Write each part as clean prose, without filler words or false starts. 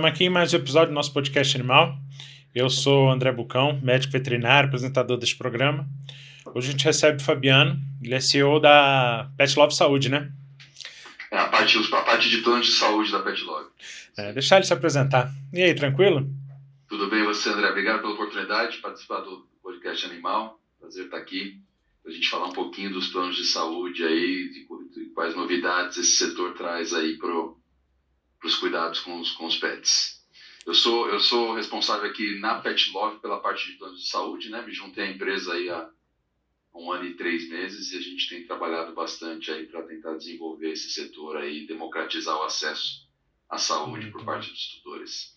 estamos aqui em mais um episódio do nosso podcast Animal. Eu sou o André Bucão, médico veterinário, apresentador desse programa. Hoje a gente recebe o Fabiano, ele é CEO da Pet Love Saúde, né? É a parte de planos de saúde da Pet Love. Deixar ele se apresentar. E aí, tranquilo? Tudo bem você, André? Obrigado pela oportunidade de participar do podcast Animal. Prazer estar aqui para a gente falar um pouquinho dos planos de saúde aí, de quais novidades esse setor traz aí para os cuidados com os pets. Eu sou responsável aqui na Pet Love pela parte de planos de saúde, né? Me juntei à empresa aí há 1 ano e 3 meses e a gente tem trabalhado bastante aí para tentar desenvolver esse setor aí, democratizar o acesso à saúde por parte dos tutores.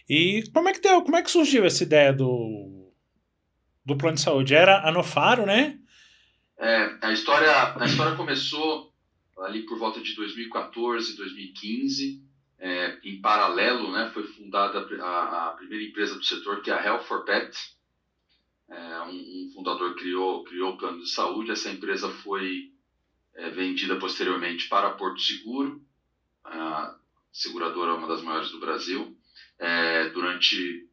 E como é que surgiu essa ideia do plano de saúde? Era a Nofaro, né? A história começou ali por volta de 2014, 2015. Em paralelo, né, foi fundada a primeira empresa do setor, que é a Health for Pet. Um fundador criou o plano de saúde. Essa empresa foi vendida posteriormente para a Porto Seguro, a seguradora, uma das maiores do Brasil. Durante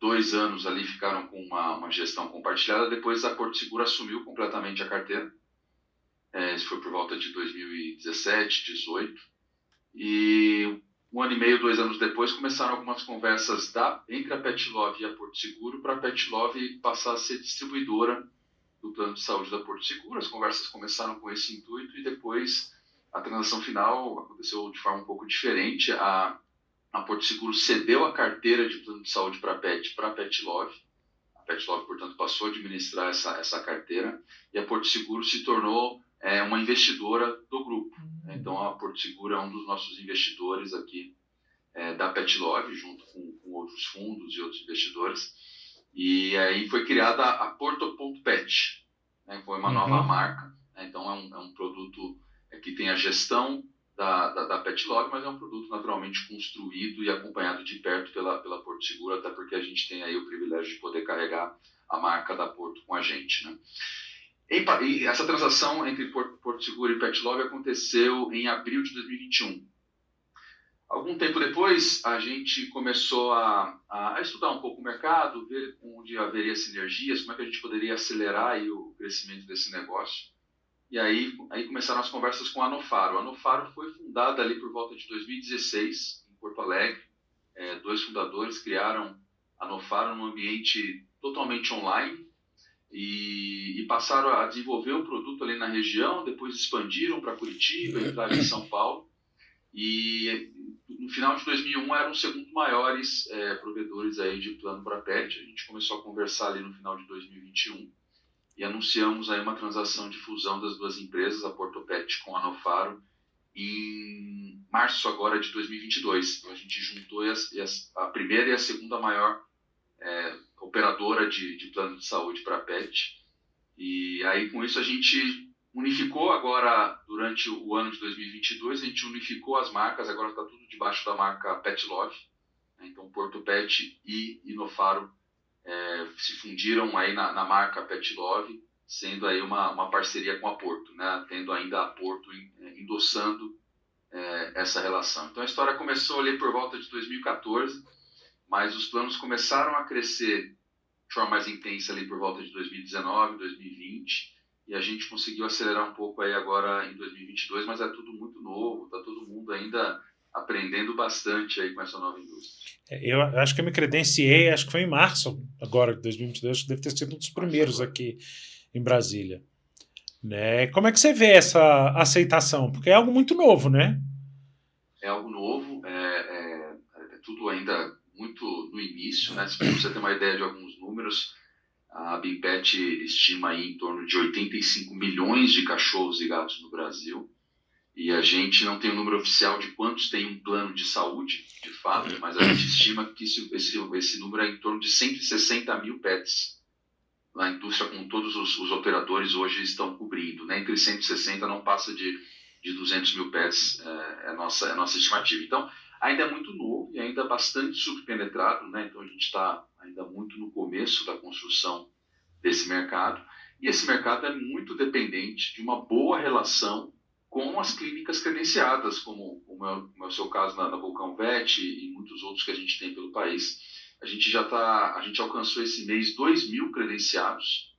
2 anos ali ficaram com uma gestão compartilhada. Depois a Porto Seguro assumiu completamente a carteira. Isso foi por volta de 2017, 2018. E 1 ano e meio, 2 anos depois, começaram algumas conversas entre a Pet Love e a Porto Seguro para a Pet Love passar a ser distribuidora do plano de saúde da Porto Seguro. As conversas começaram com esse intuito e depois a transação final aconteceu de forma um pouco diferente. A Porto Seguro cedeu a carteira de plano de saúde para a Pet Love. A Pet Love, portanto, passou a administrar essa carteira e a Porto Seguro se tornou uma investidora do grupo. Então, a Porto Seguro é um dos nossos investidores aqui da Pet Love, junto com outros fundos e outros investidores. E aí foi criada a Porto.pet, né? Foi uma nova marca. Então, é um produto que tem a gestão da Pet Love, mas é um produto naturalmente construído e acompanhado de perto pela Porto Seguro, até porque a gente tem aí o privilégio de poder carregar a marca da Porto com a gente, né? E essa transação entre Porto Seguro e Pet Love aconteceu em abril de 2021. Algum tempo depois, a gente começou a estudar um pouco o mercado, ver onde haveria sinergias, como é que a gente poderia acelerar aí o crescimento desse negócio. E aí começaram as conversas com a Nofaro. A Nofaro foi fundada ali por volta de 2016, em Porto Alegre. 2 fundadores criaram a Nofaro num ambiente totalmente online e passaram a desenvolver o produto ali na região, depois expandiram para Curitiba, entraram em São Paulo. E no final de 2001 eram os segundo maiores provedores aí de plano para pet. A gente começou a conversar ali no final de 2021 e anunciamos aí uma transação de fusão das 2 empresas, a Portopet com a Nofaro, em março agora de 2022. Então a gente juntou a primeira e a segunda maior operadora de plano de saúde para pet. E aí com isso a gente unificou agora, durante o ano de 2022, a gente unificou as marcas, agora está tudo debaixo da marca Pet Love. Então Portopet e Nofaro se fundiram aí na marca Pet Love, sendo aí uma parceria com a Porto, né? Tendo ainda a Porto endossando essa relação. Então a história começou ali por volta de 2014, mas os planos começaram a crescer de forma mais intensa ali por volta de 2019, 2020, e a gente conseguiu acelerar um pouco aí agora em 2022, mas é tudo muito novo, está todo mundo ainda aprendendo bastante aí com essa nova indústria. Eu acho que eu me credenciei, acho que foi em março agora de 2022, que deve ter sido um dos primeiros aqui em Brasília. Né? Como é que você vê essa aceitação? Porque é algo muito novo, né? É algo novo, é tudo ainda muito no início, né? Se você ter uma ideia de alguns números, a Bimpet estima aí em torno de 85 milhões de cachorros e gatos no Brasil. E a gente não tem um número oficial de quantos tem um plano de saúde, de fato, mas a gente estima que esse número é em torno de 160 mil pets. Na indústria, com todos os operadores hoje estão cobrindo, né? Entre 160 não passa de 200 mil pets, é a nossa estimativa. Então, ainda é muito novo e ainda bastante subpenetrado, né? Então a gente está ainda muito no começo da construção desse mercado. E esse mercado é muito dependente de uma boa relação com as clínicas credenciadas, como é o seu caso na Vulcão Vet e muitos outros que a gente tem pelo país. A gente alcançou esse mês 2.000 credenciados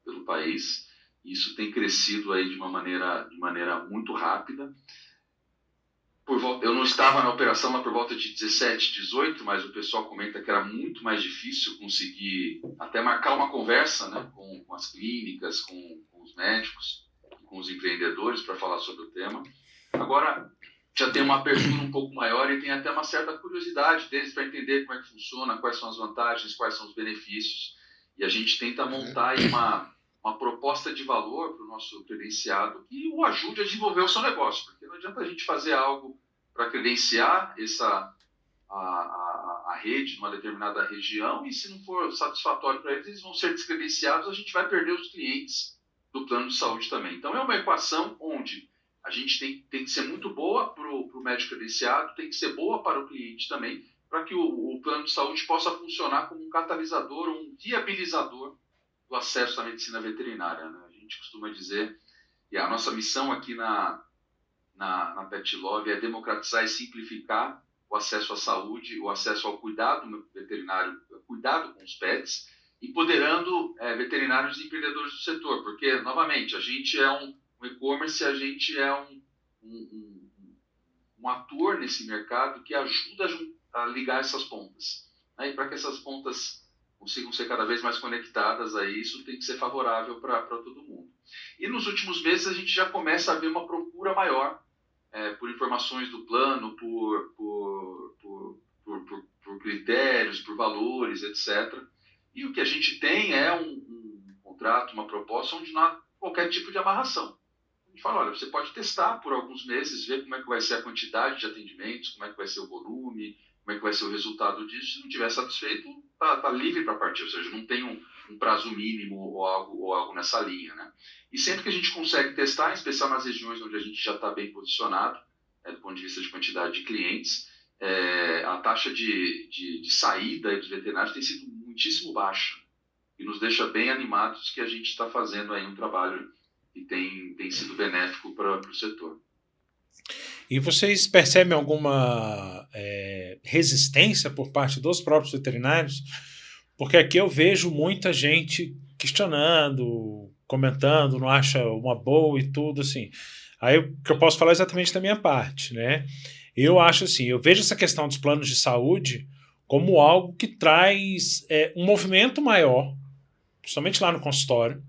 pelo país. Isso tem crescido aí de maneira muito rápida. Eu não estava na operação lá por volta de 17, 18, mas o pessoal comenta que era muito mais difícil conseguir até marcar uma conversa, né, com as clínicas, com os médicos, com os empreendedores para falar sobre o tema. Agora já tem uma abertura um pouco maior e tem até uma certa curiosidade deles para entender como é que funciona, quais são as vantagens, quais são os benefícios. E a gente tenta montar aí uma proposta de valor para o nosso credenciado que o ajude a desenvolver o seu negócio, porque não adianta a gente fazer algo para credenciar a rede numa determinada região e se não for satisfatório para eles, eles vão ser descredenciados, a gente vai perder os clientes do plano de saúde também. Então é uma equação onde a gente tem que ser muito boa para o médico credenciado, tem que ser boa para o cliente também, para que o plano de saúde possa funcionar como um catalisador, um viabilizador do acesso à medicina veterinária, né? A gente costuma dizer, e a nossa missão aqui na Pet Love é democratizar e simplificar o acesso à saúde, o acesso ao cuidado veterinário, cuidado com os pets, empoderando veterinários e empreendedores do setor, porque, novamente, a gente é um e-commerce, a gente é um ator nesse mercado que ajuda a ligar essas pontas, né? E para que essas pontas consigam ser cada vez mais conectadas, aí isso tem que ser favorável para todo mundo. E nos últimos meses a gente já começa a ver uma procura maior por informações do plano, por critérios, por valores, etc. E o que a gente tem é um contrato, uma proposta onde não há qualquer tipo de amarração. A gente fala, olha, você pode testar por alguns meses, ver como é que vai ser a quantidade de atendimentos, como é que vai ser o volume, como é que vai ser o resultado disso. Se não estiver satisfeito, tá livre para partir, ou seja, não tem um prazo mínimo ou algo nessa linha, né? E sempre que a gente consegue testar, em especial nas regiões onde a gente já está bem posicionado, do ponto de vista de quantidade de clientes, a taxa de saída dos veterinários tem sido muitíssimo baixa e nos deixa bem animados que a gente está fazendo aí um trabalho que tem sido benéfico para o setor. E vocês percebem alguma resistência por parte dos próprios veterinários? Porque aqui eu vejo muita gente questionando, comentando, não acha uma boa e tudo, assim. Aí o que eu posso falar exatamente da minha parte, né? Eu acho assim, eu vejo essa questão dos planos de saúde como algo que traz um movimento maior, principalmente lá no consultório,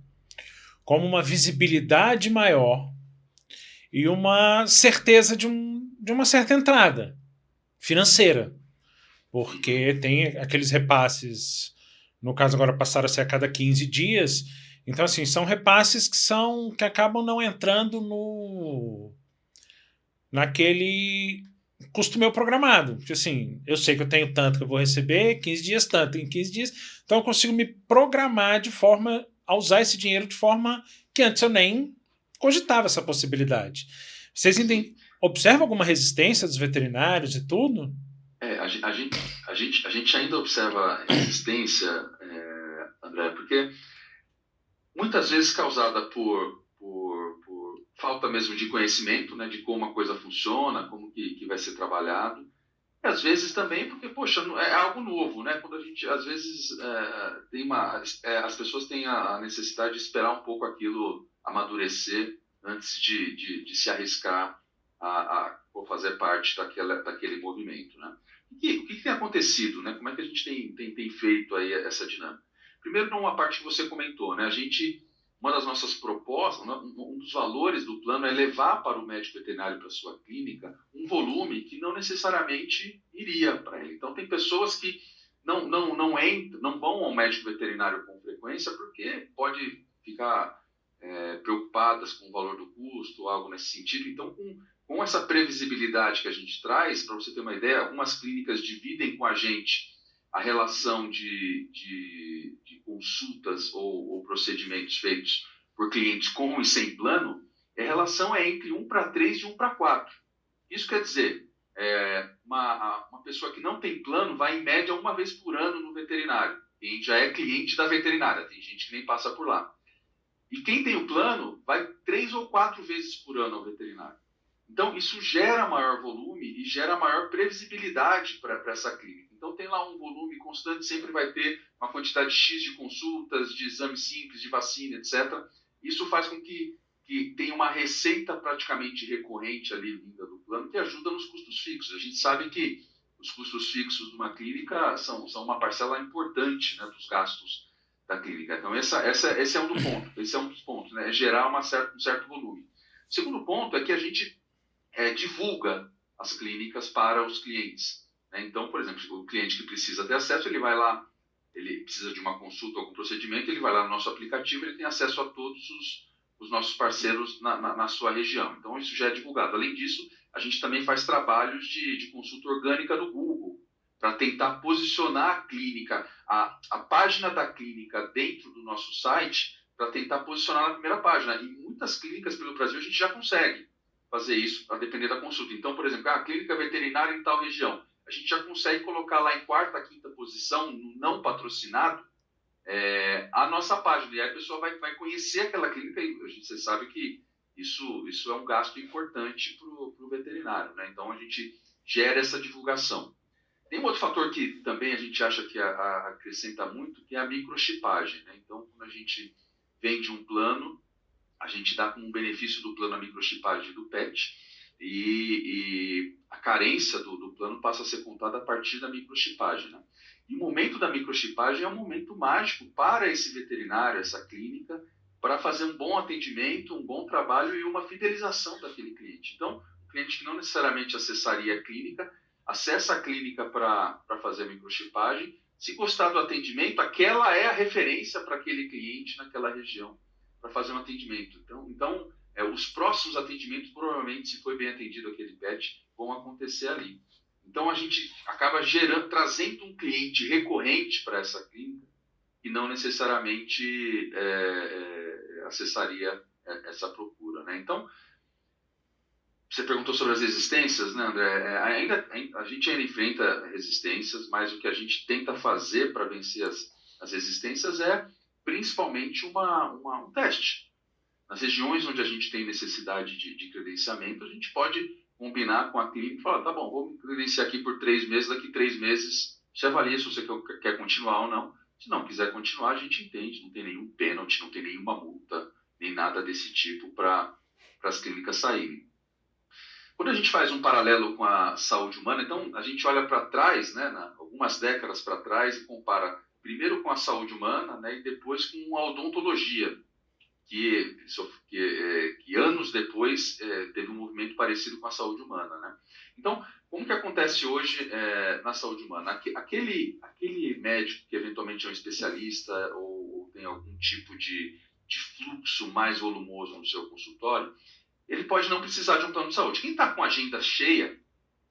como uma visibilidade maior e uma certeza de uma certa entrada financeira, porque tem aqueles repasses, no caso agora passaram a ser a cada 15 dias, então assim, são repasses que acabam não entrando naquele custo meu programado, porque assim, eu sei que eu tenho tanto que eu vou receber, 15 dias tanto, em 15 dias, então eu consigo me programar de forma a usar esse dinheiro de forma que antes eu nem cogitava essa possibilidade. Vocês observam alguma resistência dos veterinários e tudo? A gente ainda observa resistência, André, porque muitas vezes causada por falta mesmo de conhecimento, né, de como a coisa funciona, como que vai ser trabalhado. E às vezes também porque, poxa, é algo novo, né? Quando a gente, às vezes, as pessoas têm a necessidade de esperar um pouco aquilo amadurecer antes de se arriscar a fazer parte daquele movimento, né? O que tem acontecido, né? Como é que a gente tem feito aí essa dinâmica? Primeiro, numa parte que você comentou, né? Uma das nossas propostas, um dos valores do plano é levar para o médico veterinário, para a sua clínica, um volume que não necessariamente iria para ele. Então, tem pessoas que não vão ao médico veterinário com frequência porque pode ficar preocupadas com o valor do custo ou algo nesse sentido. Então, com essa previsibilidade que a gente traz, para você ter uma ideia, algumas clínicas dividem com a gente a relação de consultas ou procedimentos feitos por clientes com e sem plano, a relação é entre 1:3 e 1:4. Isso quer dizer, uma pessoa que não tem plano vai em média uma vez por ano no veterinário. Quem já é cliente da veterinária, tem gente que nem passa por lá. E quem tem o plano vai 3 ou 4 vezes por ano ao veterinário. Então, isso gera maior volume e gera maior previsibilidade para essa clínica. Então, tem lá um volume constante, sempre vai ter uma quantidade X de consultas, de exames simples, de vacina, etc. Isso faz com que tenha uma receita praticamente recorrente ali vinda do plano, que ajuda nos custos fixos. A gente sabe que os custos fixos de uma clínica são uma parcela importante, né, dos gastos da clínica. Então, esse é um dos pontos, né, é gerar um certo volume. O segundo ponto é que a gente divulga as clínicas para os clientes, né? Então, por exemplo, o cliente que precisa ter acesso, ele vai lá, ele precisa de uma consulta ou algum procedimento, ele vai lá no nosso aplicativo, ele tem acesso a todos os nossos parceiros na sua região. Então, isso já é divulgado. Além disso, a gente também faz trabalhos de consulta orgânica no Google, para tentar posicionar a clínica, a página da clínica dentro do nosso site, para tentar posicionar na primeira página. E muitas clínicas pelo Brasil a gente já consegue fazer isso, a depender da consulta. Então, por exemplo, a clínica veterinária em tal região, a gente já consegue colocar lá em quarta, quinta posição, no não patrocinado, a nossa página. E aí a pessoa vai conhecer aquela clínica e você sabe que isso é um gasto importante para o veterinário, né? Então, a gente gera essa divulgação. Tem um outro fator que também a gente acha que acrescenta muito, que é a microchipagem, né? Então, quando a gente vende um plano, a gente dá como benefício do plano a microchipagem do pet e a carência do plano passa a ser contada a partir da microchipagem, né? E o momento da microchipagem é um momento mágico para esse veterinário, essa clínica, para fazer um bom atendimento, um bom trabalho e uma fidelização daquele cliente. Então, o cliente que não necessariamente acessaria a clínica, acessa a clínica para fazer a microchipagem. Se gostar do atendimento, aquela é a referência para aquele cliente naquela região, para fazer um atendimento. Então os próximos atendimentos, provavelmente, se foi bem atendido aquele pet, vão acontecer ali. Então, a gente acaba trazendo um cliente recorrente para essa clínica e não necessariamente acessaria essa procura, né? Então, você perguntou sobre as resistências, né, André? A gente ainda enfrenta resistências, mas o que a gente tenta fazer para vencer as resistências é principalmente um teste. Nas regiões onde a gente tem necessidade de credenciamento, a gente pode combinar com a clínica e falar, tá bom, vou me credenciar aqui por 3 meses, daqui 3 meses você avalia se você quer continuar ou não. Se não quiser continuar, a gente entende, não tem nenhum pênalti, não tem nenhuma multa, nem nada desse tipo para as clínicas saírem. Quando a gente faz um paralelo com a saúde humana, então a gente olha para trás, né, algumas décadas para trás, e compara primeiro com a saúde humana, né, e depois com a odontologia, que anos depois teve um movimento parecido com a saúde humana, né? Então, como que acontece hoje na saúde humana? Aquele médico que eventualmente é um especialista ou tem algum tipo de fluxo mais volumoso no seu consultório, ele pode não precisar de um plano de saúde. Quem está com a agenda cheia,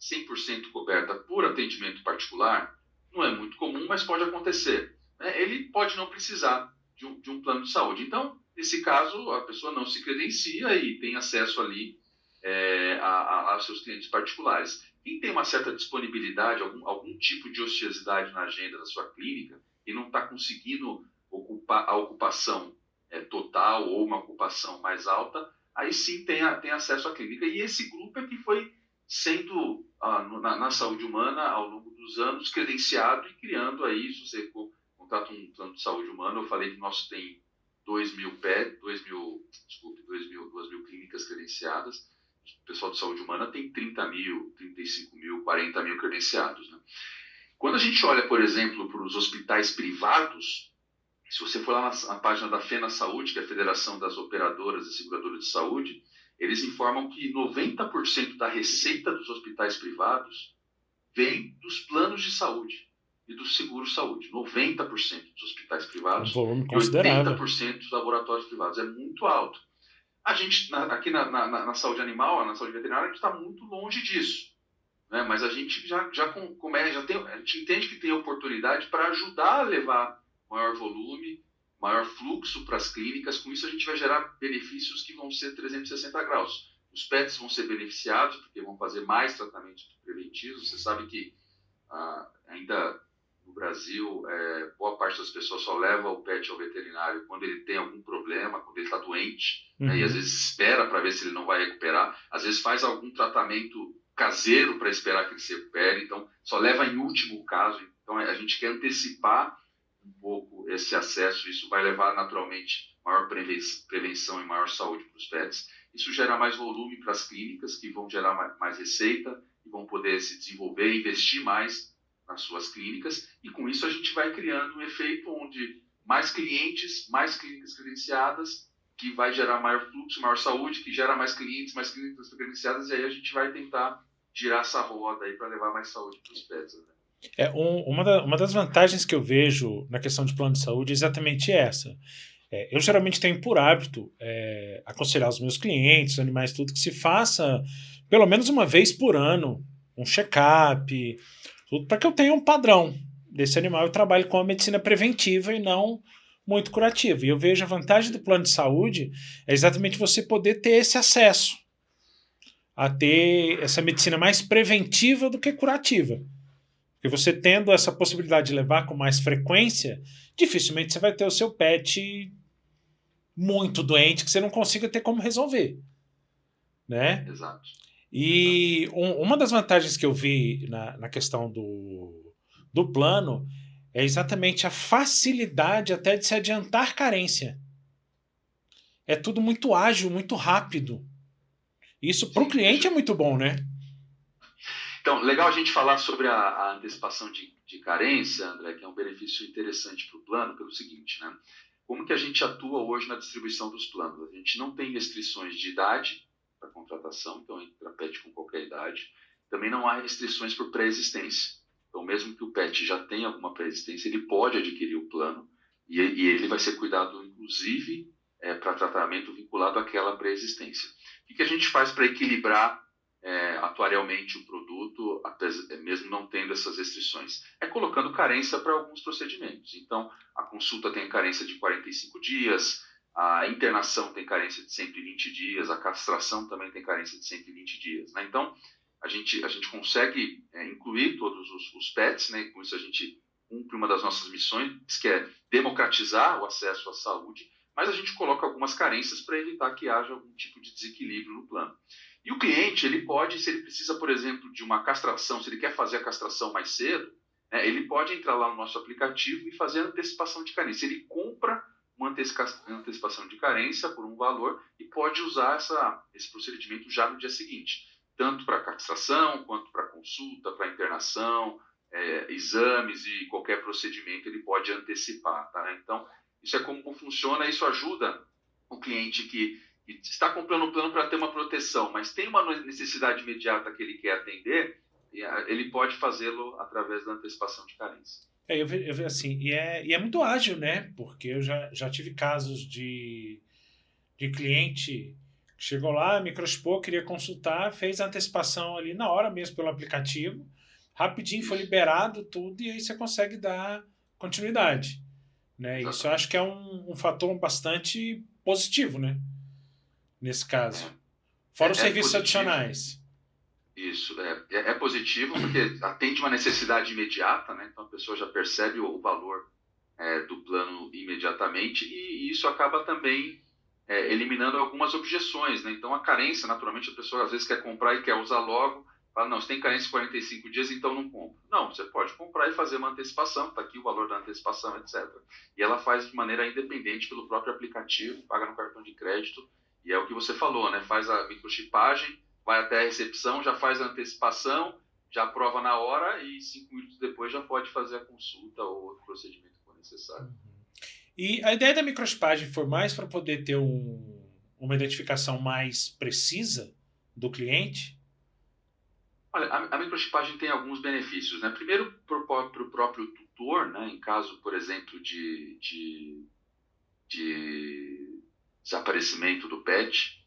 100% coberta por atendimento particular, não é muito comum, mas pode acontecer, né? Ele pode não precisar de um plano de saúde. Então, nesse caso, a pessoa não se credencia e tem acesso ali aos seus clientes particulares. Quem tem uma certa disponibilidade, algum tipo de ociosidade na agenda da sua clínica e não está conseguindo ocupar a ocupação total ou uma ocupação mais alta, aí sim tem acesso à clínica. E esse grupo é que foi sendo, na saúde humana, ao longo dos anos, credenciado e criando aí, se você contrata um plano de saúde humana, eu falei que nós tem 2 mil clínicas credenciadas, o pessoal de saúde humana tem 30 mil, 35 mil, 40 mil credenciados, né? Quando a gente olha, por exemplo, para os hospitais privados, se você for lá na página da FENA Saúde, que é a Federação das Operadoras e Seguradoras de Saúde, eles informam que 90% da receita dos hospitais privados vem dos planos de saúde e do seguro-saúde. 90% dos hospitais privados Um volume e considerável. 80% dos laboratórios privados. É muito alto. A gente, aqui na saúde animal, na saúde veterinária, a gente está muito longe disso, né? Mas a gente a gente entende que tem oportunidade para ajudar a levar maior volume, maior fluxo para as clínicas. Com isso, a gente vai gerar benefícios que vão ser 360 graus. Os pets vão ser beneficiados, porque vão fazer mais tratamentos preventivos. Você sabe que ainda no Brasil, boa parte das pessoas só leva o pet ao veterinário quando ele tem algum problema, quando ele está doente, né, e às vezes espera para ver se ele não vai recuperar, às vezes faz algum tratamento caseiro para esperar que ele se recupere, então só leva em último caso. Então a gente quer antecipar um pouco esse acesso, isso vai levar naturalmente maior prevenção e maior saúde para os pets. Isso gera mais volume para as clínicas, que vão gerar mais receita e vão poder se desenvolver e investir mais nas suas clínicas, e com isso a gente vai criando um efeito onde mais clientes, mais clínicas credenciadas, que vai gerar maior fluxo, maior saúde, que gera mais clínicas credenciadas, e aí a gente vai tentar girar essa roda aí para levar mais saúde para os pets. Né? Uma das vantagens que eu vejo na questão de plano de saúde é exatamente essa. Eu geralmente tenho por hábito aconselhar os meus clientes, os animais, tudo, que se faça pelo menos uma vez por ano um check-up, tudo, para que eu tenha um padrão desse animal. Eu trabalho com a medicina preventiva e não muito curativa. E eu vejo a vantagem do plano de saúde é exatamente você poder ter esse acesso a ter essa medicina mais preventiva do que curativa. Porque você tendo essa possibilidade de levar com mais frequência, dificilmente você vai ter o seu pet muito doente que você não consiga ter como resolver. Né? Exato. E uma das vantagens que eu vi na questão do plano é exatamente a facilidade até de se adiantar carência. É tudo muito ágil, muito rápido. Isso para o cliente é muito bom, né? Então, legal a gente falar sobre a antecipação de carência, André, que é um benefício interessante para o plano, pelo seguinte, né? Como que a gente atua hoje na distribuição dos planos? A gente não tem restrições de idade para contratação, então entra pet com qualquer idade. Também não há restrições por pré-existência. Então, mesmo que o pet já tenha alguma pré-existência, ele pode adquirir o plano e ele vai ser cuidado, inclusive, para tratamento vinculado àquela pré-existência. O que a gente faz para equilibrar atuarialmente o produto, mesmo não tendo essas restrições? É colocando carência para alguns procedimentos. Então, a consulta tem carência de 45 dias, a internação tem carência de 120 dias, a castração também tem carência de 120 dias. Né? Então, a gente consegue incluir todos os pets, né? Com isso a gente cumpre uma das nossas missões, que é democratizar o acesso à saúde, mas a gente coloca algumas carências para evitar que haja algum tipo de desequilíbrio no plano. E o cliente, ele pode, se ele precisa, por exemplo, de uma castração, se ele quer fazer a castração mais cedo, ele pode entrar lá no nosso aplicativo e fazer a antecipação de carência. Ele compra uma antecipação de carência por um valor e pode usar esse procedimento já no dia seguinte, tanto para castração, quanto para consulta, para internação, exames e qualquer procedimento ele pode antecipar. Tá? Então, isso é como funciona, isso ajuda o cliente que está comprando um plano para ter uma proteção, mas tem uma necessidade imediata que ele quer atender, ele pode fazê-lo através da antecipação de carência. Eu vejo assim, e é muito ágil, né? Porque eu já tive casos de cliente que chegou lá, microchipou, queria consultar, fez a antecipação ali na hora mesmo pelo aplicativo, rapidinho foi liberado tudo, e aí você consegue dar continuidade. Né? Isso eu acho que é um fator bastante positivo, né? Nesse caso. Fora os serviços positivo. Adicionais. Isso, é positivo porque atende uma necessidade imediata, né? Então a pessoa já percebe o valor do plano imediatamente, e isso acaba também eliminando algumas objeções, né? Então a carência, naturalmente, a pessoa às vezes quer comprar e quer usar logo, fala, não, você tem carência de 45 dias, então não compra. Não, você pode comprar e fazer uma antecipação, está aqui o valor da antecipação, etc. E ela faz de maneira independente pelo próprio aplicativo, paga no cartão de crédito, e é o que você falou, né? Faz a microchipagem, vai até a recepção, já faz a antecipação, já aprova na hora e 5 minutos depois já pode fazer a consulta ou outro procedimento que for necessário. E a ideia da microchipagem foi mais para poder ter uma identificação mais precisa do cliente? Olha, a microchipagem tem alguns benefícios, né? Primeiro, para o próprio tutor, né? Em caso, por exemplo, de desaparecimento do pet,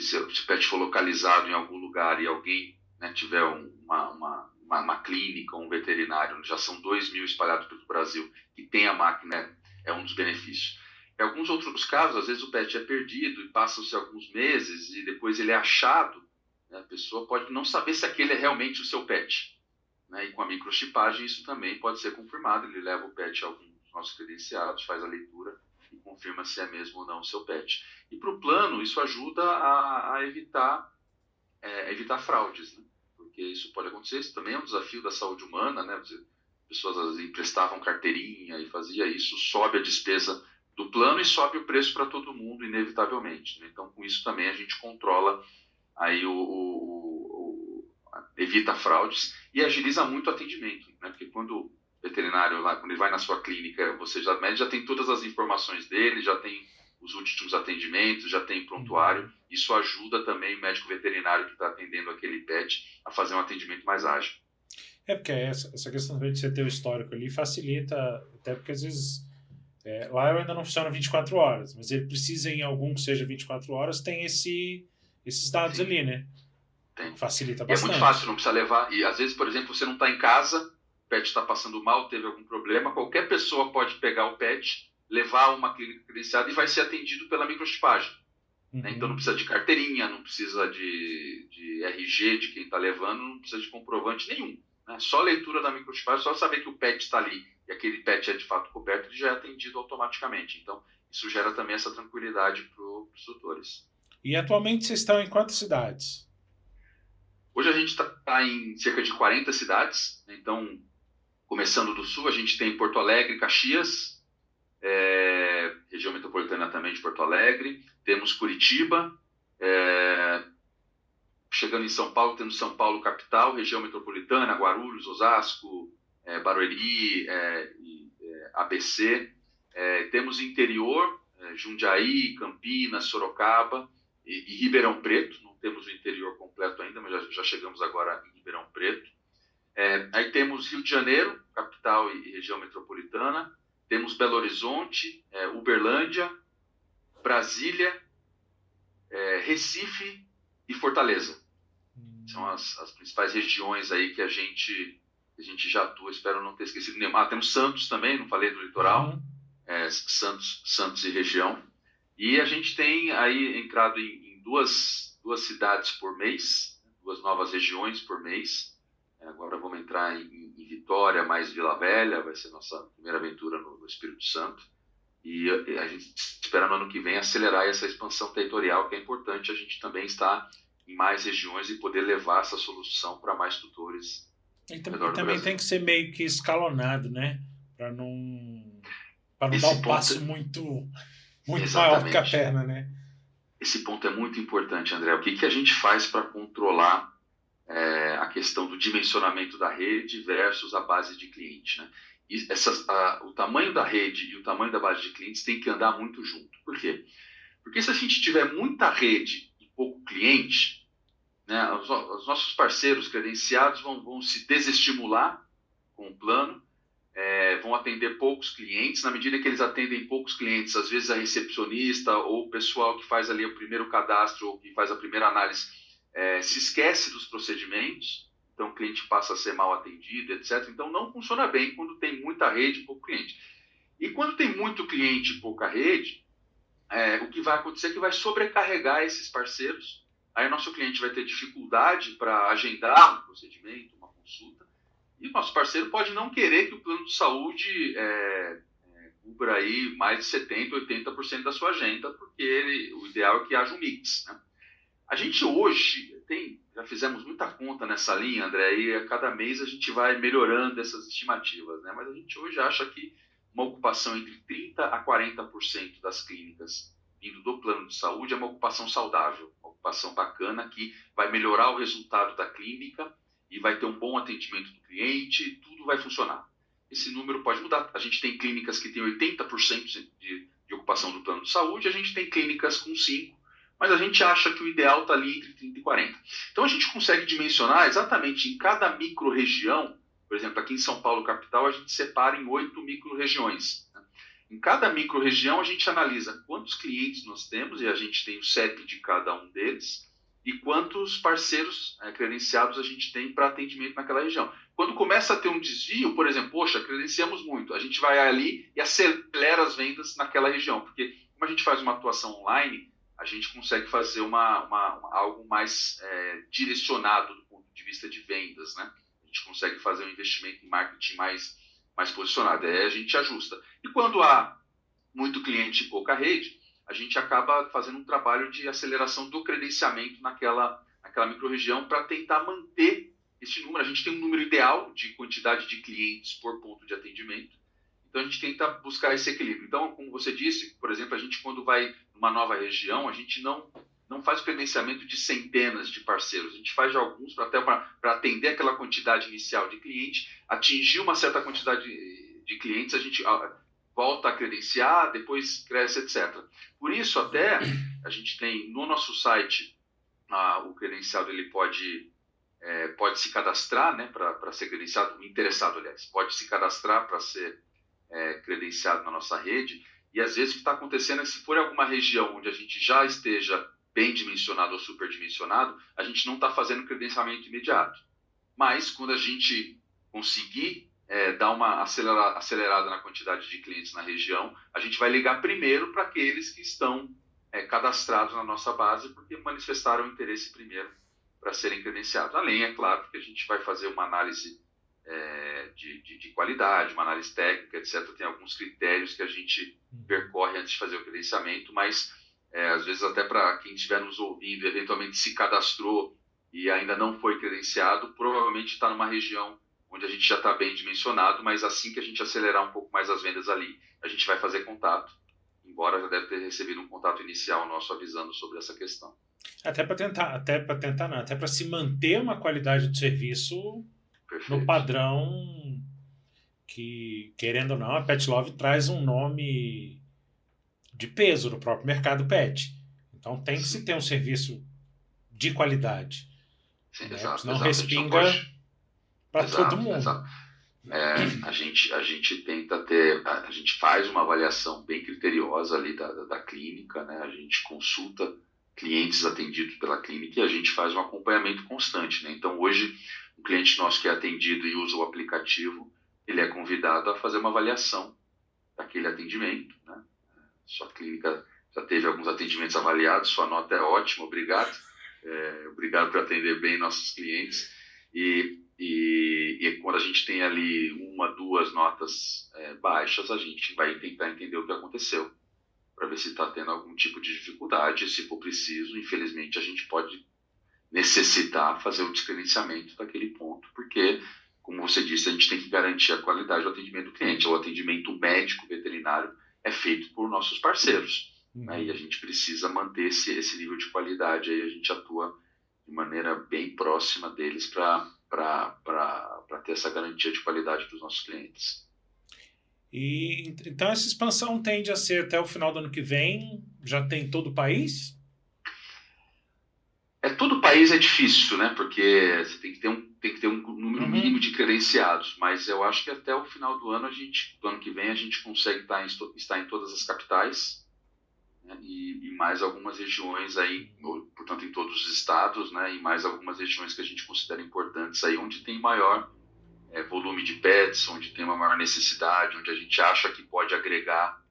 se o pet for localizado em algum lugar e alguém, né, tiver uma clínica, um veterinário, já são 2.000 espalhados pelo Brasil, que tem a máquina, é um dos benefícios. Em alguns outros casos, às vezes o pet é perdido e passam-se alguns meses e depois ele é achado, né, a pessoa pode não saber se aquele é realmente o seu pet. né? E com a microchipagem isso também pode ser confirmado. Ele leva o pet a alguns dos nossos credenciados, faz a leitura e confirma se é mesmo ou não o seu pet. E para o plano, isso ajuda a evitar fraudes, né? Porque isso pode acontecer. Isso também é um desafio da saúde humana, né? Pessoas às vezes emprestavam carteirinha e fazia isso, sobe a despesa do plano e sobe o preço para todo mundo, inevitavelmente, né? Então, com isso também a gente controla aí evita fraudes e agiliza muito o atendimento, né? Porque quando o veterinário lá, quando ele vai na sua clínica, você já tem todas as informações dele, já tem os últimos atendimentos, já tem prontuário. Isso ajuda também o médico veterinário que está atendendo aquele pet a fazer um atendimento mais ágil. Porque essa questão de você ter o histórico ali facilita, até porque às vezes lá eu ainda não funciona 24 horas, mas ele precisa em algum que seja 24 horas, tem esses dados ali, né? Tem. Facilita E bastante. é muito fácil, não precisa levar. E às vezes, por exemplo, você não está em casa, o pet está passando mal, teve algum problema, qualquer pessoa pode pegar o pet, levar a uma clínica credenciada e vai ser atendido pela microchipagem. Né? Então não precisa de carteirinha, não precisa de RG de quem está levando, não precisa de comprovante nenhum. Né? Só leitura da microchipagem, só saber que o pet está ali e aquele pet é de fato coberto, ele já é atendido automaticamente. Então isso gera também essa tranquilidade para os tutores. E atualmente vocês estão em quantas cidades? Hoje a gente está em cerca de 40 cidades. Então, começando do sul, a gente tem Porto Alegre, Caxias, região metropolitana também de Porto Alegre. Temos Curitiba, chegando em São Paulo, temos São Paulo capital, região metropolitana, Guarulhos, Osasco, Barueri, ABC. Temos interior, Jundiaí, Campinas, Sorocaba e Ribeirão Preto. Não temos o interior completo ainda, mas já chegamos agora em Ribeirão Preto. Aí temos Rio de Janeiro, capital e região metropolitana. Temos Belo Horizonte, Uberlândia, Brasília, Recife e Fortaleza. São as principais regiões aí que a gente já atua. Espero não ter esquecido nenhuma. Temos Santos também, não falei do litoral. Santos e região. E a gente tem aí entrado em duas cidades por mês, 2 novas regiões por mês. Agora vamos entrar em Vitória, mais Vila Velha, vai ser nossa primeira aventura no Espírito Santo. E a gente espera no ano que vem acelerar essa expansão territorial, que é importante a gente também estar em mais regiões e poder levar essa solução para mais tutores. E também tem que ser meio que escalonado, né? Para não dar um passo muito maior do que a perna, né? Esse ponto é muito importante, André. O que a gente faz para controlar a questão do dimensionamento da rede versus a base de cliente, né? E o tamanho da rede e o tamanho da base de clientes tem que andar muito junto. Por quê? Porque se a gente tiver muita rede e pouco cliente, né, os nossos parceiros credenciados vão se desestimular com o plano, vão atender poucos clientes. Na medida que eles atendem poucos clientes, às vezes a recepcionista ou o pessoal que faz ali o primeiro cadastro ou que faz a primeira análise se esquece dos procedimentos, então o cliente passa a ser mal atendido, etc. Então não funciona bem quando tem muita rede e pouco cliente. E quando tem muito cliente e pouca rede, o que vai acontecer é que vai sobrecarregar esses parceiros. Aí o nosso cliente vai ter dificuldade para agendar um procedimento, uma consulta, e o nosso parceiro pode não querer que o plano de saúde cubra aí mais de 70%, 80% da sua agenda, porque o ideal é que haja um mix, né? A gente hoje já fizemos muita conta nessa linha, André, e a cada mês a gente vai melhorando essas estimativas, né? Mas a gente hoje acha que uma ocupação entre 30% a 40% das clínicas vindo do plano de saúde é uma ocupação saudável, uma ocupação bacana que vai melhorar o resultado da clínica e vai ter um bom atendimento do cliente, tudo vai funcionar. Esse número pode mudar. A gente tem clínicas que têm 80% de ocupação do plano de saúde, a gente tem clínicas com 5%, mas a gente acha que o ideal está ali entre 30% e 40%. Então a gente consegue dimensionar exatamente em cada micro-região. Por exemplo, aqui em São Paulo, capital, a gente separa em 8 micro-regiões. Em cada micro-região, a gente analisa quantos clientes nós temos, e a gente tem o CEP de cada um deles, e quantos parceiros credenciados a gente tem para atendimento naquela região. Quando começa a ter um desvio, por exemplo, poxa, credenciamos muito, a gente vai ali e acelera as vendas naquela região, porque como a gente faz uma atuação online, a gente consegue fazer algo mais direcionado do ponto de vista de vendas, né? A gente consegue fazer um investimento em marketing mais posicionado. Aí a gente ajusta. E quando há muito cliente e pouca rede, a gente acaba fazendo um trabalho de aceleração do credenciamento naquela microrregião para tentar manter esse número. A gente tem um número ideal de quantidade de clientes por ponto de atendimento, então a gente tenta buscar esse equilíbrio. Então, como você disse, por exemplo, a gente quando vai numa nova região, a gente não faz o credenciamento de centenas de parceiros, a gente faz de alguns até para atender aquela quantidade inicial de clientes, atingir uma certa quantidade de clientes, a gente volta a credenciar, depois cresce, etc. Por isso, até, a gente tem no nosso site, o credenciado ele pode se cadastrar, né, para ser credenciado, o interessado, aliás, pode se cadastrar para ser credenciado na nossa rede, e às vezes o que está acontecendo é que se for alguma região onde a gente já esteja bem dimensionado ou superdimensionado, a gente não está fazendo credenciamento imediato. Mas quando a gente conseguir dar uma acelerada na quantidade de clientes na região, a gente vai ligar primeiro para aqueles que estão cadastrados na nossa base, porque manifestaram interesse primeiro para serem credenciados. Além, é claro, que a gente vai fazer uma análise de qualidade, uma análise técnica, etc. Tem alguns critérios que a gente percorre antes de fazer o credenciamento, mas às vezes até para quem estiver nos ouvindo, eventualmente se cadastrou e ainda não foi credenciado, provavelmente está numa região onde a gente já está bem dimensionado, mas assim que a gente acelerar um pouco mais as vendas ali, a gente vai fazer contato, embora já deve ter recebido um contato inicial nosso avisando sobre essa questão. Até para se manter uma qualidade do serviço. Perfeito. No padrão que, querendo ou não, a Pet Love traz um nome de peso no próprio mercado pet. Então tem que se ter um serviço de qualidade. Sim, né? Exato. Senão exato. respinga para todo mundo. Exato. A gente tenta a gente faz uma avaliação bem criteriosa ali da clínica, né? A gente consulta clientes atendidos pela clínica e a gente faz um acompanhamento constante, né? Então hoje um cliente nosso que é atendido e usa o aplicativo, ele é convidado a fazer uma avaliação daquele atendimento, né? Sua clínica já teve alguns atendimentos avaliados, sua nota é ótima, obrigado. Obrigado por atender bem nossos clientes. E quando a gente tem ali uma, duas notas baixas, a gente vai tentar entender o que aconteceu, para ver se está tendo algum tipo de dificuldade. Se for preciso, infelizmente, a gente pode necessitar fazer o descredenciamento daquele ponto, porque, como você disse, a gente tem que garantir a qualidade do atendimento do cliente. O atendimento médico veterinário é feito por nossos parceiros, né? E a gente precisa manter esse nível de qualidade. Aí a gente atua de maneira bem próxima deles para ter essa garantia de qualidade para os nossos clientes. Então essa expansão tende a ser até o final do ano que vem? Já tem todo o país? Todo o país é difícil, né? Porque você tem que ter um número mínimo de credenciados, mas eu acho que até o final do ano, do ano que vem, a gente consegue estar em todas as capitais, né? E mais algumas regiões aí, portanto em todos os estados, né? E mais algumas regiões que a gente considera importantes aí, onde tem maior volume de pets, onde tem uma maior necessidade, onde a gente acha que pode agregar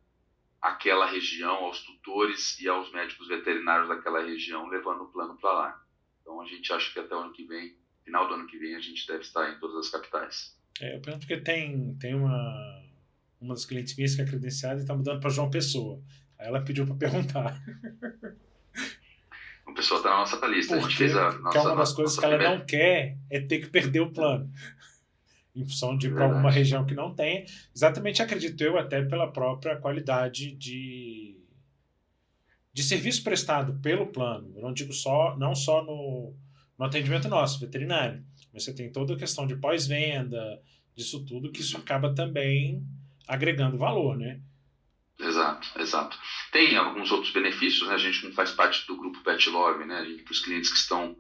aquela região aos tutores e aos médicos veterinários daquela região, levando o plano para lá. Então a gente acha que até o ano que vem, final do ano que vem, a gente deve estar em todas as capitais. Eu pergunto porque tem uma das clientes minhas que é credenciada e está mudando para João Pessoa. Aí ela pediu para perguntar. João Pessoa está na nossa lista. Porque, a gente fez a nossa, que é uma das coisas que ela primeira... não quer é ter que perder o plano. Em função de ir para alguma região que não tenha. Exatamente, acredito eu, até pela própria qualidade de serviço prestado pelo plano. Eu não digo não só no atendimento nosso, veterinário, mas você tem toda a questão de pós-venda, disso tudo, que isso acaba também agregando valor, né? Exato. Tem alguns outros benefícios, né? A gente não faz parte do grupo Pet Love, né? Para os clientes que estão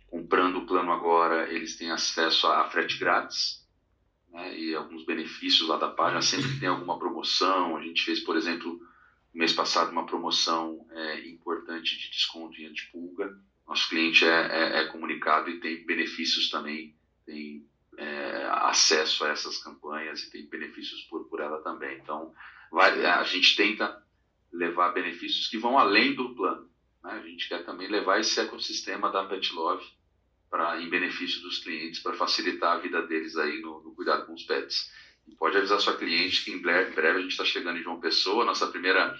comprando o plano agora, eles têm acesso a frete grátis, né, e alguns benefícios lá da página, sempre que tem alguma promoção. A gente fez, por exemplo, no mês passado, uma promoção importante de desconto em antipulga. Nosso cliente é comunicado e tem benefícios também, tem acesso a essas campanhas e tem benefícios por ela também. Então, a gente tenta levar benefícios que vão além do plano, né? A gente quer também levar esse ecossistema da Pet Love em benefício dos clientes, para facilitar a vida deles aí no cuidado com os pets. E pode avisar sua cliente que em breve a gente está chegando em João Pessoa. Nossa primeira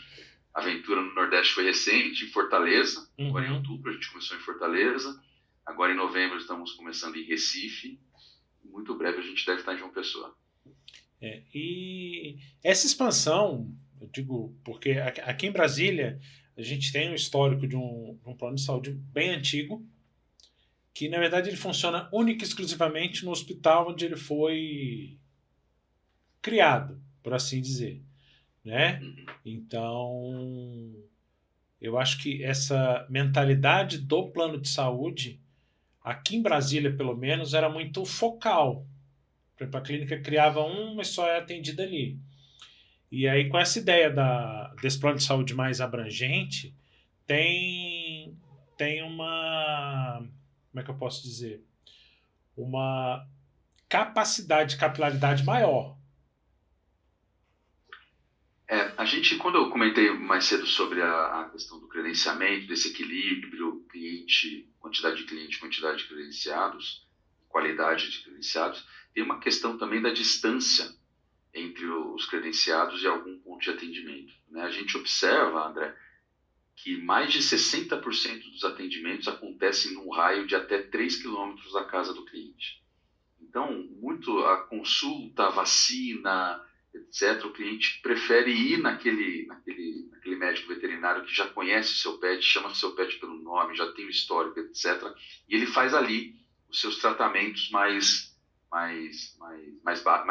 aventura no Nordeste foi recente, em Fortaleza. Agora em outubro a gente começou em Fortaleza. Agora em novembro estamos começando em Recife. Muito breve a gente deve estar em João Pessoa. E essa expansão, eu digo, porque aqui em Brasília a gente tem um histórico de um plano de saúde bem antigo, que na verdade ele funciona única e exclusivamente no hospital onde ele foi criado, por assim dizer, né? Então, eu acho que essa mentalidade do plano de saúde, aqui em Brasília pelo menos, era muito focal. Por exemplo, a clínica criava mas só é atendida ali. E aí, com essa ideia desse plano de saúde mais abrangente, tem uma... Como é que eu posso dizer? Uma capacidade de capilaridade maior. A gente, quando eu comentei mais cedo sobre a questão do credenciamento, desse equilíbrio, quantidade de cliente, quantidade de credenciados, qualidade de credenciados, tem uma questão também da distância entre os credenciados e algum ponto de atendimento, né? A gente observa, André, que mais de 60% dos atendimentos acontecem num raio de até 3 quilômetros da casa do cliente. Então, muito a consulta, a vacina, etc., o cliente prefere ir naquele médico veterinário que já conhece o seu pet, chama o seu pet pelo nome, já tem o histórico, etc., e ele faz ali os seus tratamentos mais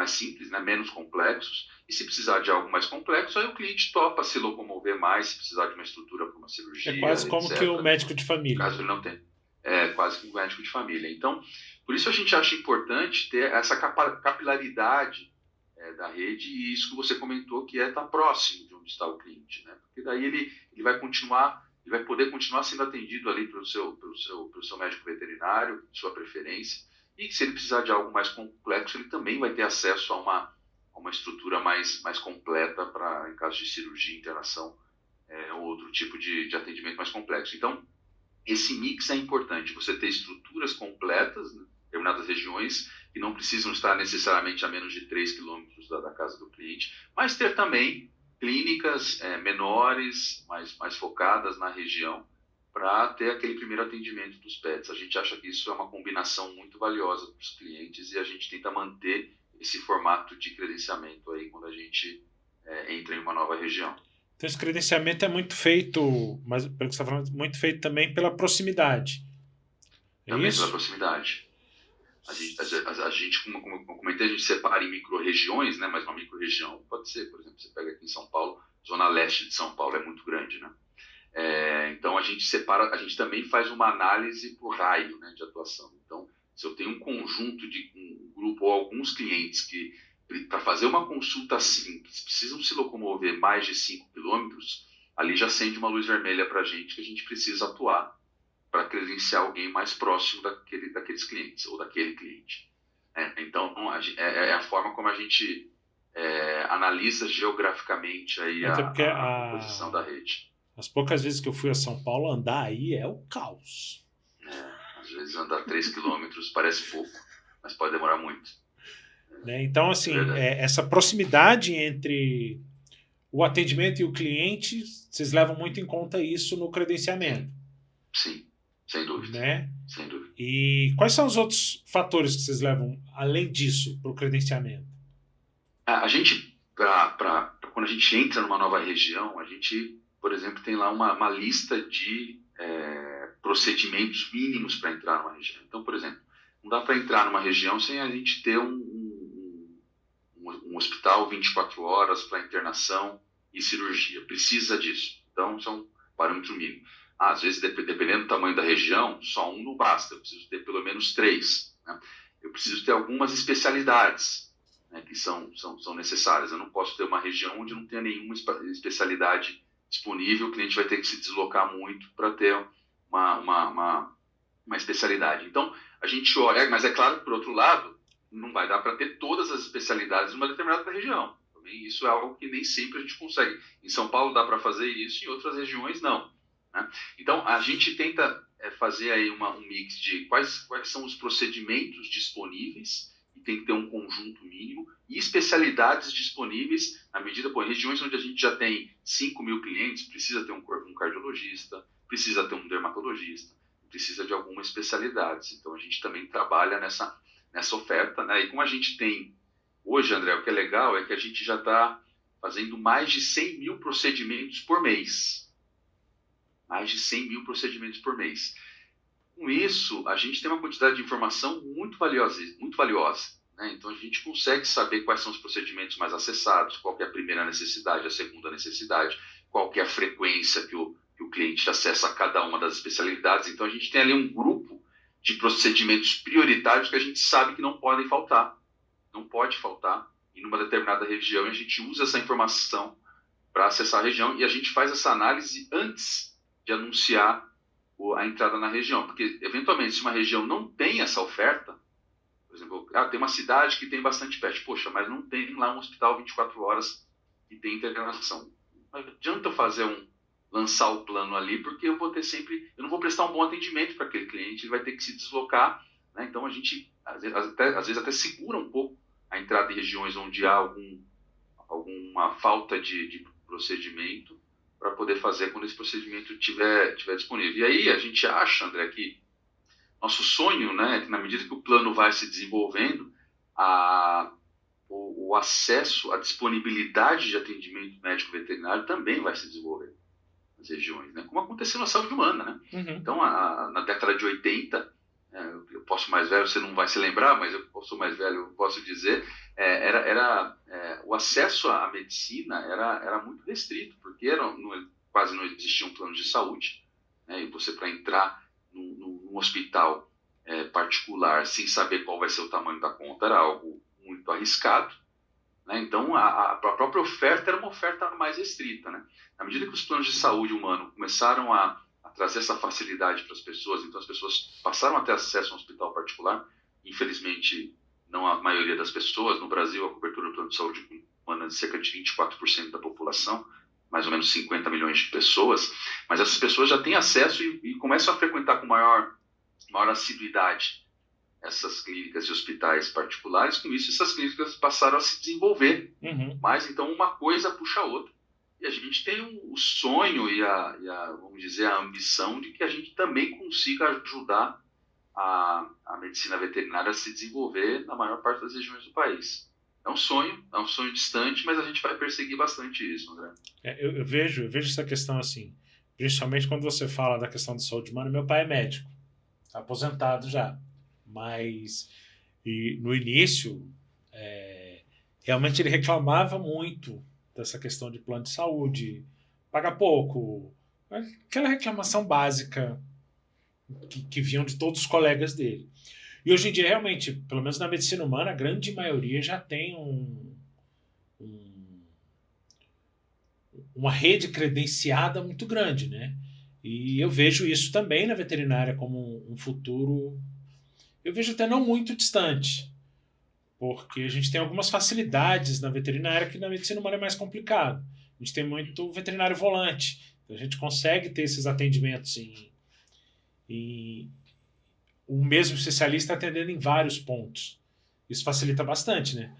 simples, né? Menos complexos. E se precisar de algo mais complexo, aí o cliente topa se locomover mais, se precisar de uma estrutura para uma cirurgia, É quase como etc. que o médico de família. Caso ele não tenha. É quase como um médico de família. Então, por isso a gente acha importante ter essa capilaridade da rede, e isso que você comentou, que é estar próximo de onde está o cliente, né? Porque daí ele vai poder continuar sendo atendido ali pelo seu médico veterinário, de sua preferência, e que se ele precisar de algo mais complexo, ele também vai ter acesso a uma estrutura mais completa para, em caso de cirurgia, internação, ou outro tipo de atendimento mais complexo. Então, esse mix é importante, você ter estruturas completas em determinadas regiões, que não precisam estar necessariamente a menos de 3 quilômetros da casa do cliente, mas ter também clínicas menores, mais focadas na região, para ter aquele primeiro atendimento dos pets. A gente acha que isso é uma combinação muito valiosa para os clientes, e a gente tenta manter esse formato de credenciamento aí quando a gente entra em uma nova região. Então esse credenciamento é muito feito, mas pelo que você está falando, muito feito também pela proximidade. Também isso? Pela proximidade. A gente, como eu comentei, a gente separa em micro-regiões, né? Mas uma micro-região pode ser, por exemplo, você pega aqui em São Paulo, zona leste de São Paulo é muito grande, né? Então a gente separa, a gente também faz uma análise por raio, né, de atuação. Então, se eu tenho um conjunto de um grupo ou alguns clientes que, para fazer uma consulta simples, precisam se locomover mais de 5 quilômetros, ali já acende uma luz vermelha para a gente que a gente precisa atuar para credenciar alguém mais próximo daqueles clientes ou daquele cliente. Então, é a forma como a gente analisa geograficamente aí a composição da rede. As poucas vezes que eu fui a São Paulo, andar aí é o caos. Às vezes andar 3 quilômetros parece pouco, mas pode demorar muito. Então, assim, essa proximidade entre o atendimento e o cliente, vocês levam muito em conta isso no credenciamento. Sim, sem dúvida. Né? Sem dúvida. E quais são os outros fatores que vocês levam, além disso, para o credenciamento? A gente, quando a gente entra numa nova região, a gente, por exemplo, tem lá uma lista de procedimentos mínimos para entrar numa região. Então, por exemplo, não dá para entrar numa região sem a gente ter um hospital 24 horas para internação e cirurgia. Precisa disso. Então, isso é um parâmetro mínimo. Às vezes, dependendo do tamanho da região, só um não basta. Eu preciso ter pelo menos 3. Né? Eu preciso ter algumas especialidades, né, que são necessárias. Eu não posso ter uma região onde não tenha nenhuma especialidade disponível. O cliente vai ter que se deslocar muito para ter uma especialidade. Então, a gente olha, mas é claro que, por outro lado, não vai dar para ter todas as especialidades numa determinada região. Também isso é algo que nem sempre a gente consegue. Em São Paulo dá para fazer isso, em outras regiões não. Né? Então, a gente tenta é fazer aí um mix de quais são os procedimentos disponíveis, e tem que ter um conjunto mínimo, e especialidades disponíveis, na medida, em regiões onde a gente já tem 5 mil clientes, precisa ter um cardiologista, precisa ter um dermatologista, precisa de alguma especialidade. Então, a gente também trabalha nessa oferta, né? E como a gente tem, hoje, André, o que é legal é que a gente já está fazendo mais de 100 mil procedimentos por mês. Mais de 100 mil procedimentos por mês. Com isso, a gente tem uma quantidade de informação muito valiosa, né? Então, a gente consegue saber quais são os procedimentos mais acessados, qual é a primeira necessidade, a segunda necessidade, qual é a frequência que o cliente acessa cada uma das especialidades. Então, a gente tem ali um grupo de procedimentos prioritários que a gente sabe que não podem faltar. Não pode faltar em uma determinada região, e a gente usa essa informação para acessar a região, e a gente faz essa análise antes de anunciar a entrada na região, porque eventualmente se uma região não tem essa oferta, por exemplo, tem uma cidade que tem bastante PET, poxa, mas não tem lá um hospital 24 horas que tem internação. Não adianta eu lançar o plano ali, porque eu não vou prestar um bom atendimento para aquele cliente, ele vai ter que se deslocar, né? Então a gente às vezes até segura um pouco a entrada em regiões onde há alguma falta de procedimento, para poder fazer quando esse procedimento estiver disponível. E aí a gente acha, André, que nosso sonho, né, que na medida que o plano vai se desenvolvendo, o acesso, a disponibilidade de atendimento médico veterinário também vai se desenvolver nas regiões, né, como aconteceu na saúde humana, né? Uhum. Então, na década de 80, eu posso mais velho, você não vai se lembrar, mas eu sou mais velho, eu posso dizer, o acesso à medicina era muito restrito, porque quase não existiam planos de saúde, né? E você, para entrar num hospital particular sem saber qual vai ser o tamanho da conta, era algo muito arriscado, né? Então a própria oferta era uma oferta mais restrita, né? Na medida que os planos de saúde humano começaram a trazer essa facilidade para as pessoas, então as pessoas passaram a ter acesso a um hospital particular. Infelizmente, não a maioria das pessoas. No Brasil, a cobertura do plano de saúde humana é de cerca de 24% da população, mais ou menos 50 milhões de pessoas, mas essas pessoas já têm acesso e começam a frequentar com maior assiduidade essas clínicas e hospitais particulares. Com isso, essas clínicas passaram a se desenvolver. Uhum. Mas, então, uma coisa puxa a outra. E a gente tem o sonho e vamos dizer, a ambição de que a gente também consiga ajudar a medicina veterinária a se desenvolver na maior parte das regiões do país. É um sonho distante, mas a gente vai perseguir bastante isso, André. Eu vejo essa questão assim, principalmente quando você fala da questão de saúde humana. Meu pai é médico, aposentado já, mas no início, realmente ele reclamava muito dessa questão de plano de saúde, paga pouco, aquela reclamação básica que vinham de todos os colegas dele. E hoje em dia, realmente, pelo menos na medicina humana, a grande maioria já tem uma rede credenciada muito grande, né? E eu vejo isso também na veterinária como um futuro, eu vejo até não muito distante, porque a gente tem algumas facilidades na veterinária que na medicina humana é mais complicado. A gente tem muito veterinário volante, então a gente consegue ter esses atendimentos o mesmo especialista atendendo em vários pontos. Isso facilita bastante, né?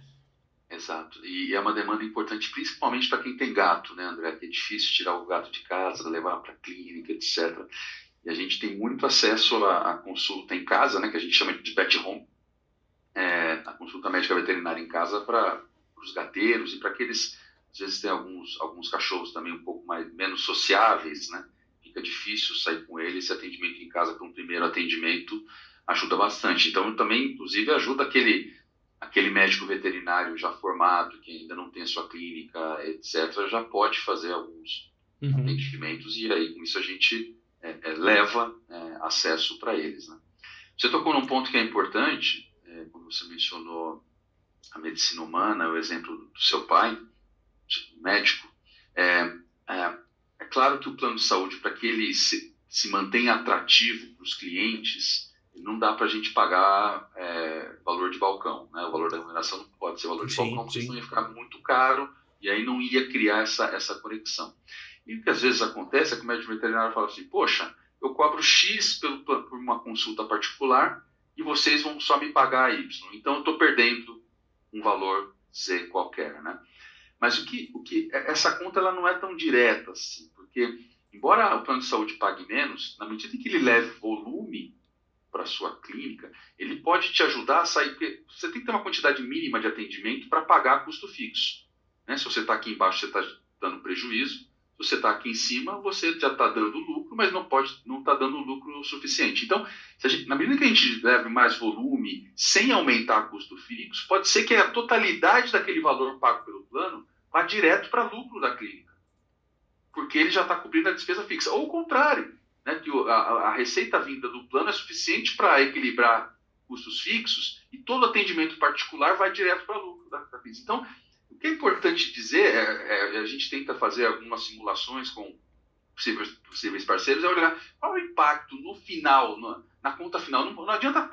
Exato. E é uma demanda importante, principalmente para quem tem gato, né, André? Que é difícil tirar o gato de casa, levar para a clínica, etc. E a gente tem muito acesso à consulta em casa, né, que a gente chama de pet home, a consulta médica veterinária em casa para os gateiros e para aqueles, às vezes tem alguns cachorros também um pouco menos sociáveis, né? Fica difícil sair com ele. Esse atendimento em casa para um primeiro atendimento ajuda bastante. Então, também, inclusive, ajuda aquele médico veterinário já formado, que ainda não tem a sua clínica, etc., já pode fazer alguns atendimentos, e aí, com isso, a gente leva acesso para eles, né? Você tocou num ponto que é importante, quando você mencionou a medicina humana, o exemplo do seu pai, médico. É claro que o plano de saúde, para que ele se mantenha atrativo para os clientes, não dá para a gente pagar valor de balcão, né? O valor da remuneração não pode ser valor de balcão, porque senão ia ficar muito caro e aí não ia criar essa conexão. E o que às vezes acontece é que o médico veterinário fala assim, poxa, eu cobro X por uma consulta particular e vocês vão só me pagar Y. Então, eu estou perdendo um valor Z qualquer, né? Mas essa conta ela não é tão direta assim, porque, embora o plano de saúde pague menos, na medida em que ele leve volume para a sua clínica, ele pode te ajudar a sair, porque você tem que ter uma quantidade mínima de atendimento para pagar custo fixo. Né? Se você está aqui embaixo, você está dando prejuízo. Se você está aqui em cima, você já está dando lucro, mas não está dando lucro suficiente. Então, na medida que a gente leve mais volume, sem aumentar custo fixo, pode ser que a totalidade daquele valor pago pelo plano vá direto para lucro da clínica, porque ele já está cobrindo a despesa fixa. Ou o contrário, né, que a receita vinda do plano é suficiente para equilibrar custos fixos e todo atendimento particular vai direto para lucro da clínica. Então, o que é importante dizer, a gente tenta fazer algumas simulações com possíveis parceiros, é olhar qual é o impacto no final, na conta final. Não adianta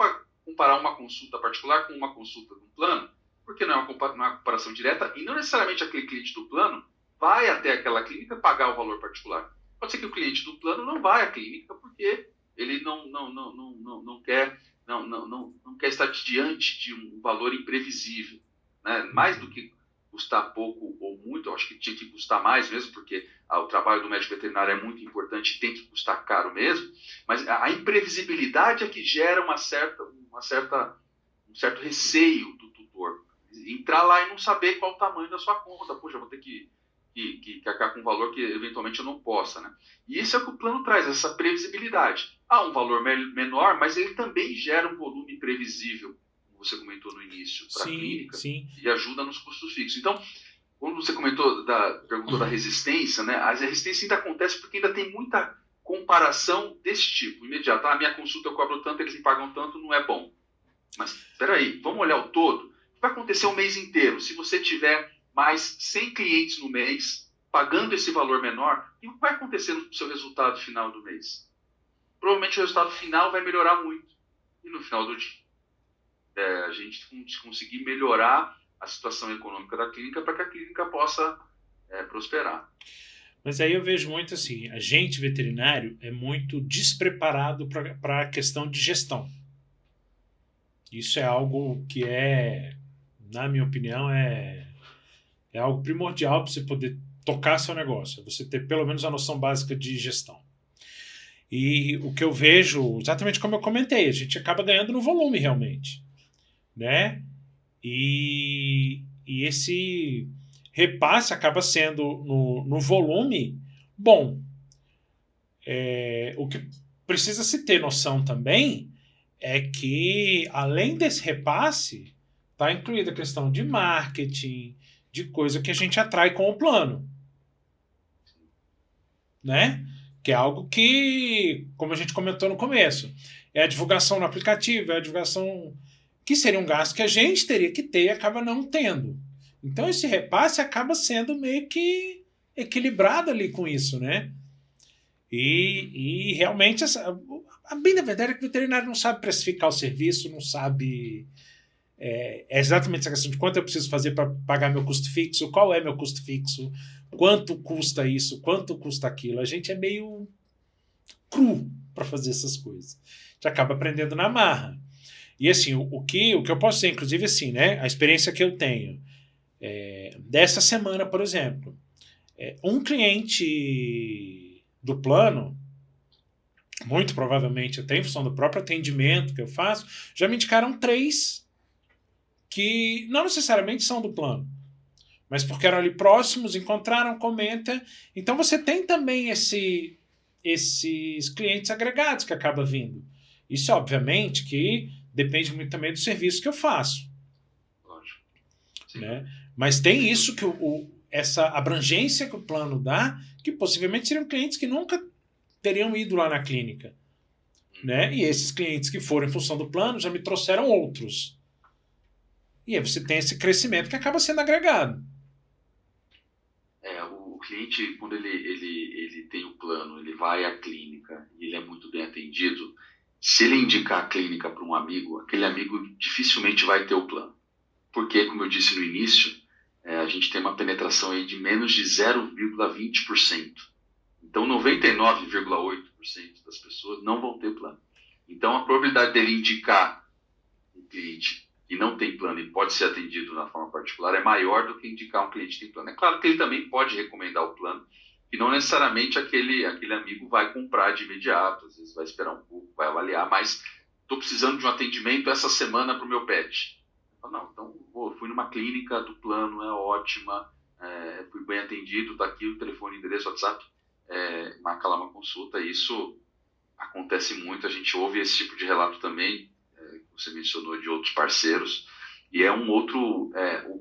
comparar uma consulta particular com uma consulta do plano, porque não é uma comparação direta, e não necessariamente aquele cliente do plano vai até aquela clínica pagar o valor particular. Pode ser que o cliente do plano não vá à clínica porque ele não quer estar diante de um valor imprevisível, né? Mais do que custar pouco ou muito, eu acho que tinha que custar mais mesmo, porque o trabalho do médico veterinário é muito importante e tem que custar caro mesmo, mas a imprevisibilidade é que gera um certo receio do tutor. Entrar lá e não saber qual o tamanho da sua conta. Poxa, eu vou ter que arcar com um valor que eventualmente eu não possa, né? E isso é o que o plano traz, essa previsibilidade. Um valor menor, mas ele também gera um volume previsível, como você comentou no início, para a clínica, sim. E ajuda nos custos fixos. Então, quando você perguntou da resistência, né? A resistência ainda acontece porque ainda tem muita comparação desse tipo, imediata. A minha consulta eu cobro tanto, eles me pagam tanto, não é bom. Mas, espera aí, vamos olhar o todo? O que vai acontecer o mês inteiro? Se você tiver mais 100 clientes no mês, pagando esse valor menor, o que vai acontecer no seu resultado final do mês? Provavelmente o resultado final vai melhorar muito. E no final do dia, a gente conseguir melhorar a situação econômica da clínica para que a clínica possa prosperar. Mas aí eu vejo muito assim, agente veterinário é muito despreparado para a questão de gestão. Isso é algo que na minha opinião, é algo primordial para você poder tocar seu negócio, você ter pelo menos a noção básica de gestão. E o que eu vejo, exatamente como eu comentei, a gente acaba ganhando no volume realmente, né? E esse repasse acaba sendo no volume bom. O que precisa se ter noção também é que, além desse repasse, está incluída a questão de marketing, de coisa que a gente atrai com o plano, né? Que é algo que, como a gente comentou no começo, é a divulgação no aplicativo, é a divulgação que seria um gasto que a gente teria que ter e acaba não tendo. Então esse repasse acaba sendo meio que equilibrado ali com isso, né? E realmente, a bem da verdade é que o veterinário não sabe precificar o serviço, não sabe... É exatamente essa questão de quanto eu preciso fazer para pagar meu custo fixo, qual é meu custo fixo, quanto custa isso, quanto custa aquilo. A gente é meio cru para fazer essas coisas. A gente acaba aprendendo na marra. E assim, o que eu posso dizer, inclusive assim, né, a experiência que eu tenho dessa semana, por exemplo, um cliente do plano, muito provavelmente até em função do próprio atendimento que eu faço, já me indicaram 3 que não necessariamente são do plano, mas porque eram ali próximos, encontraram, comenta. Então você tem também esses clientes agregados que acaba vindo. Isso, obviamente, que depende muito também do serviço que eu faço. Lógico. Né? Mas tem isso, que essa abrangência que o plano dá, que possivelmente seriam clientes que nunca teriam ido lá na clínica. Né? E esses clientes que foram em função do plano já me trouxeram outros. E aí você tem esse crescimento que acaba sendo agregado. O cliente, quando ele tem o plano, ele vai à clínica e ele é muito bem atendido, se ele indicar a clínica para um amigo, aquele amigo dificilmente vai ter o plano. Porque, como eu disse no início, a gente tem uma penetração aí de menos de 0,20%. Então, 99,8% das pessoas não vão ter plano. Então, a probabilidade dele indicar um cliente que não tem plano e pode ser atendido na forma particular é maior do que indicar um cliente que tem plano. É claro que ele também pode recomendar o plano, e não necessariamente aquele amigo vai comprar de imediato, às vezes vai esperar um pouco, vai avaliar, mas estou precisando de um atendimento essa semana para o meu pet. Não, então fui numa clínica do plano, é ótima, fui bem atendido, está aqui o telefone, endereço, WhatsApp, marca lá uma consulta. Isso acontece muito, a gente ouve esse tipo de relato também, que você mencionou, de outros parceiros, e é um outro,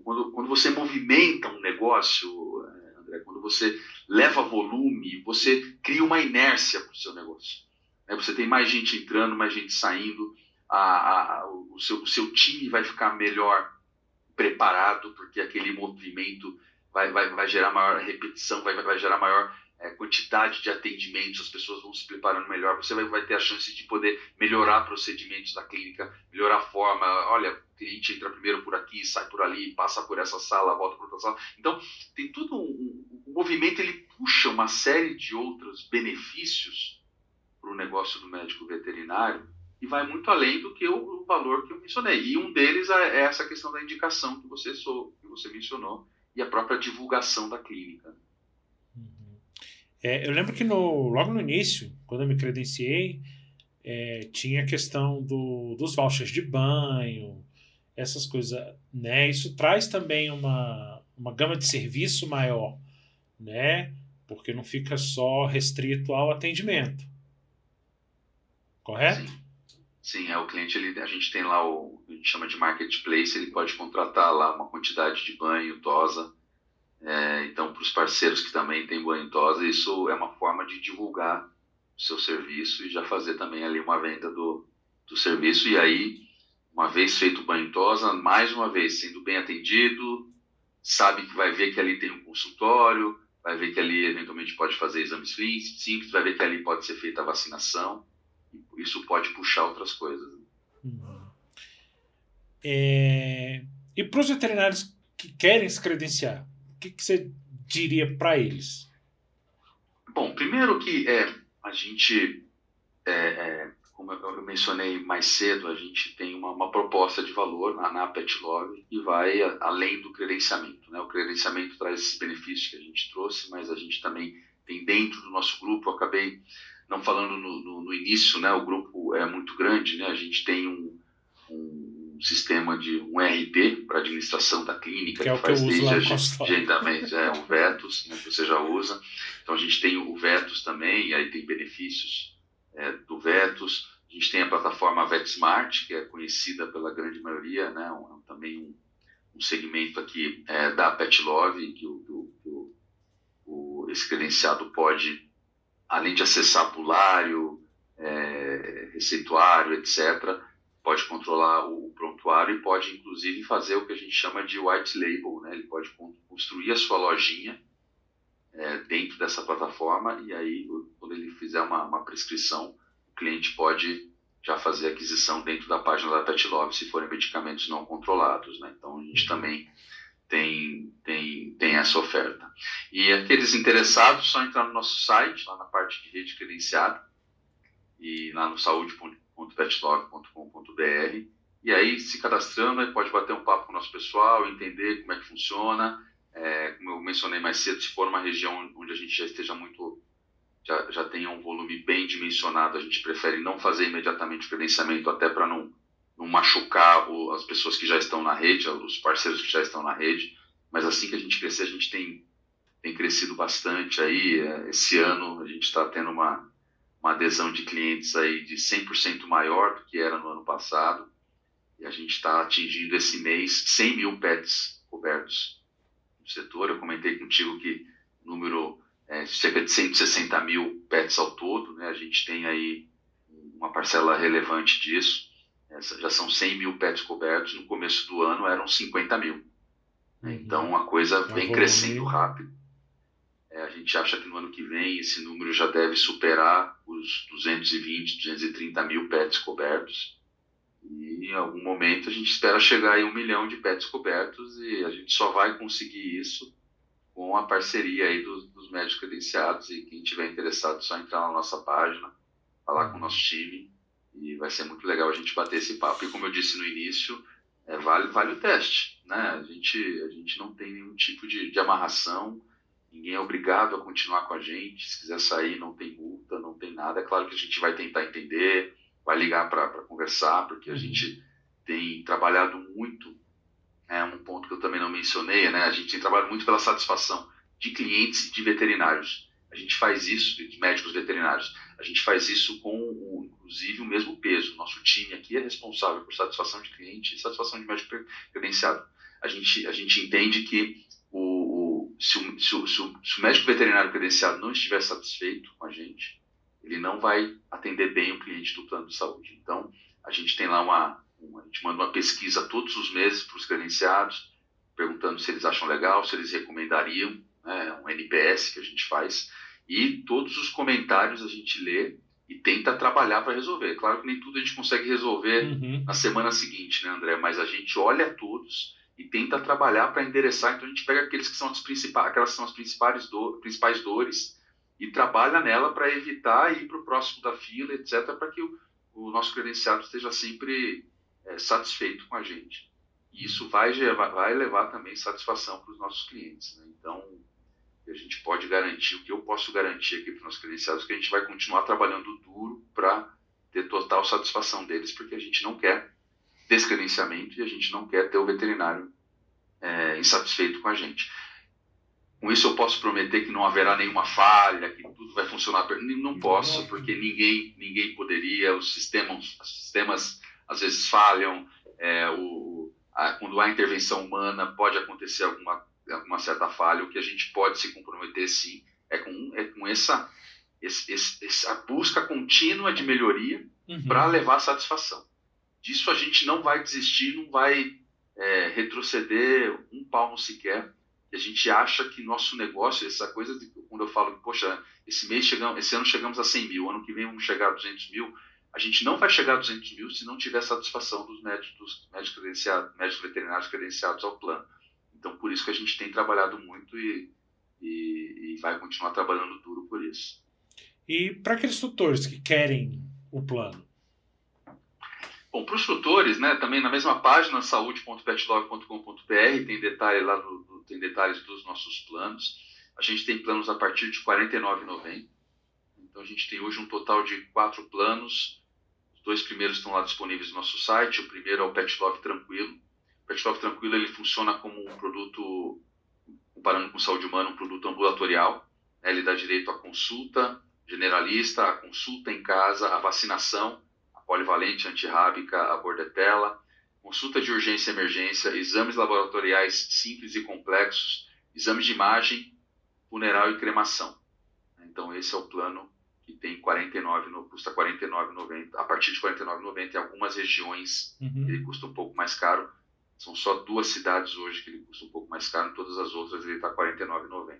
quando você movimenta um negócio, André, quando você leva volume, você cria uma inércia para o seu negócio. Você tem mais gente entrando, mais gente saindo, o seu time vai ficar melhor preparado, porque aquele movimento vai gerar maior repetição, vai gerar maior quantidade de atendimentos, as pessoas vão se preparando melhor, você vai ter a chance de poder melhorar procedimentos da clínica, melhorar a forma, olha, o cliente entra primeiro por aqui, sai por ali, passa por essa sala, volta por outra sala. Então, tem tudo o movimento, ele puxa uma série de outros benefícios para o negócio do médico veterinário, e vai muito além do que o valor que eu mencionei. E um deles é essa questão da indicação que você mencionou, e a própria divulgação da clínica. Eu lembro que logo no início, quando eu me credenciei, tinha a questão dos vouchers de banho, essas coisas, né? Isso traz também uma gama de serviço maior, né? Porque não fica só restrito ao atendimento. Correto? Sim, o cliente, a gente tem lá a gente chama de marketplace, ele pode contratar lá uma quantidade de banho, tosa. Então, para os parceiros que também têm banho tosa, isso é uma forma de divulgar o seu serviço e já fazer também ali uma venda do serviço. E aí, uma vez feito o banho tosa, mais uma vez sendo bem atendido, sabe que vai ver que ali tem um consultório, vai ver que ali eventualmente pode fazer exames simples, vai ver que ali pode ser feita a vacinação. Isso pode puxar outras coisas. E para os veterinários que querem se credenciar, o que você diria para eles? Bom, primeiro que a gente, como eu mencionei mais cedo, a gente tem uma proposta de valor na PetLove e vai além do credenciamento, né? O credenciamento traz esses benefícios que a gente trouxe, mas a gente também tem dentro do nosso grupo, eu acabei não falando no início, né? O grupo é muito grande, né? A gente tem um sistema de um RP para administração da clínica, que faz desde agendamento, o Vetus, né, que você já usa. Então a gente tem o Vetus também, e aí tem benefícios do Vetus. A gente tem a plataforma VetSmart, que é conhecida pela grande maioria, né? Também um segmento aqui da PetLove, que esse credenciado pode, além de acessar pulário, receituário, etc., pode controlar o prontuário e pode, inclusive, fazer o que a gente chama de white label, né? Ele pode construir a sua lojinha dentro dessa plataforma, e aí, quando ele fizer uma prescrição, o cliente pode já fazer a aquisição dentro da página da PetLove, se forem medicamentos não controlados, né? Então, a gente também tem essa oferta. E aqueles interessados, só entrar no nosso site, lá na parte de rede credenciada, e lá no saúde.petlove.com.br, e aí, se cadastrando, pode bater um papo com o nosso pessoal, entender como é que funciona. Como eu mencionei mais cedo, se for uma região onde a gente já esteja já tenha um volume bem dimensionado, a gente prefere não fazer imediatamente o credenciamento, até para não machucar as pessoas que já estão na rede, os parceiros que já estão na rede. Mas assim que a gente crescer, a gente tem crescido bastante aí. Esse ano a gente está tendo uma adesão de clientes aí de 100% maior do que era no ano passado, e a gente está atingindo esse mês 100 mil pets cobertos no setor. Eu comentei contigo que o número cerca de 160 mil pets ao todo, né? A gente tem aí uma parcela relevante disso. Já são 100 mil pets cobertos, no começo do ano eram 50 mil. Então a coisa vem crescendo rápido. A gente acha que no ano que vem esse número já deve superar os 220, 230 mil pets cobertos. E em algum momento a gente espera chegar em 1 milhão de pets cobertos, e a gente só vai conseguir isso com a parceria aí dos dos médicos credenciados, e quem tiver interessado é só entrar na nossa página, falar com o nosso time, e vai ser muito legal a gente bater esse papo. E como eu disse no início, vale o teste, né? A gente não tem nenhum tipo de amarração, ninguém é obrigado a continuar com a gente. Se quiser sair, não tem multa, não tem nada. É claro que a gente vai tentar entender, vai ligar para conversar, porque a gente tem trabalhado muito, um ponto que eu também não mencionei, né? A gente tem trabalhado muito pela satisfação de clientes e de veterinários. A gente faz isso, de médicos veterinários, a gente faz isso com, inclusive, o mesmo peso. Nosso time aqui é responsável por satisfação de cliente e satisfação de médico credenciado. A gente entende que se o médico veterinário credenciado não estiver satisfeito com a gente, ele não vai atender bem o cliente do plano de saúde. Então, a gente tem lá a gente manda uma pesquisa todos os meses para os credenciados, perguntando se eles acham legal, se eles recomendariam, né, um NPS que a gente faz, e todos os comentários a gente lê e tenta trabalhar para resolver. Claro que nem tudo a gente consegue resolver na semana seguinte, né, André? Mas a gente olha todos e tenta trabalhar para endereçar. Então a gente pega aqueles que são aquelas que são as principais dores e trabalha nela para evitar ir para o próximo da fila, etc., para que o nosso credenciado esteja sempre satisfeito com a gente. E isso vai levar também satisfação para os nossos clientes, né? Então, a gente pode garantir, o que eu posso garantir aqui para os nossos credenciados, que a gente vai continuar trabalhando duro para ter total satisfação deles, porque a gente não quer descredenciamento e a gente não quer ter o veterinário insatisfeito com a gente. Com isso eu posso prometer que não haverá nenhuma falha, que tudo vai funcionar. Não posso, porque ninguém poderia, os sistemas às vezes falham, quando há intervenção humana pode acontecer alguma certa falha. O que a gente pode se comprometer, sim, é com essa busca contínua de melhoria para levar satisfação. Disso a gente não vai desistir, não vai retroceder um palmo sequer. A gente acha que nosso negócio, essa coisa de quando eu falo que, poxa, esse ano chegamos a 100 mil, ano que vem vamos chegar a 200 mil, a gente não vai chegar a 200 mil se não tiver satisfação dos médicos veterinários credenciados ao plano. Então, por isso que a gente tem trabalhado muito e vai continuar trabalhando duro por isso. E para aqueles tutores que querem o plano? Bom, para os tutores, né, também na mesma página, saúde.petlove.com.br, tem detalhes dos nossos planos. A gente tem planos a partir de R$ 49,90. Então, a gente tem hoje um total de 4 planos. Os 2 primeiros estão lá disponíveis no nosso site. O primeiro é o Pet Love Tranquilo. O Pet Love Tranquilo ele funciona como um produto, comparando com saúde humana, um produto ambulatorial. Ele dá direito à consulta generalista, à consulta em casa, à vacinação, a polivalente, antirrábica, a bordetela, consulta de urgência e emergência, exames laboratoriais simples e complexos, exames de imagem, funeral e cremação. Então, esse é o plano que tem custa R$ 49,90. A partir de R$ 49,90, em algumas regiões ele custa um pouco mais caro. São só 2 cidades hoje que ele custa um pouco mais caro, em todas as outras ele está R$ 49,90.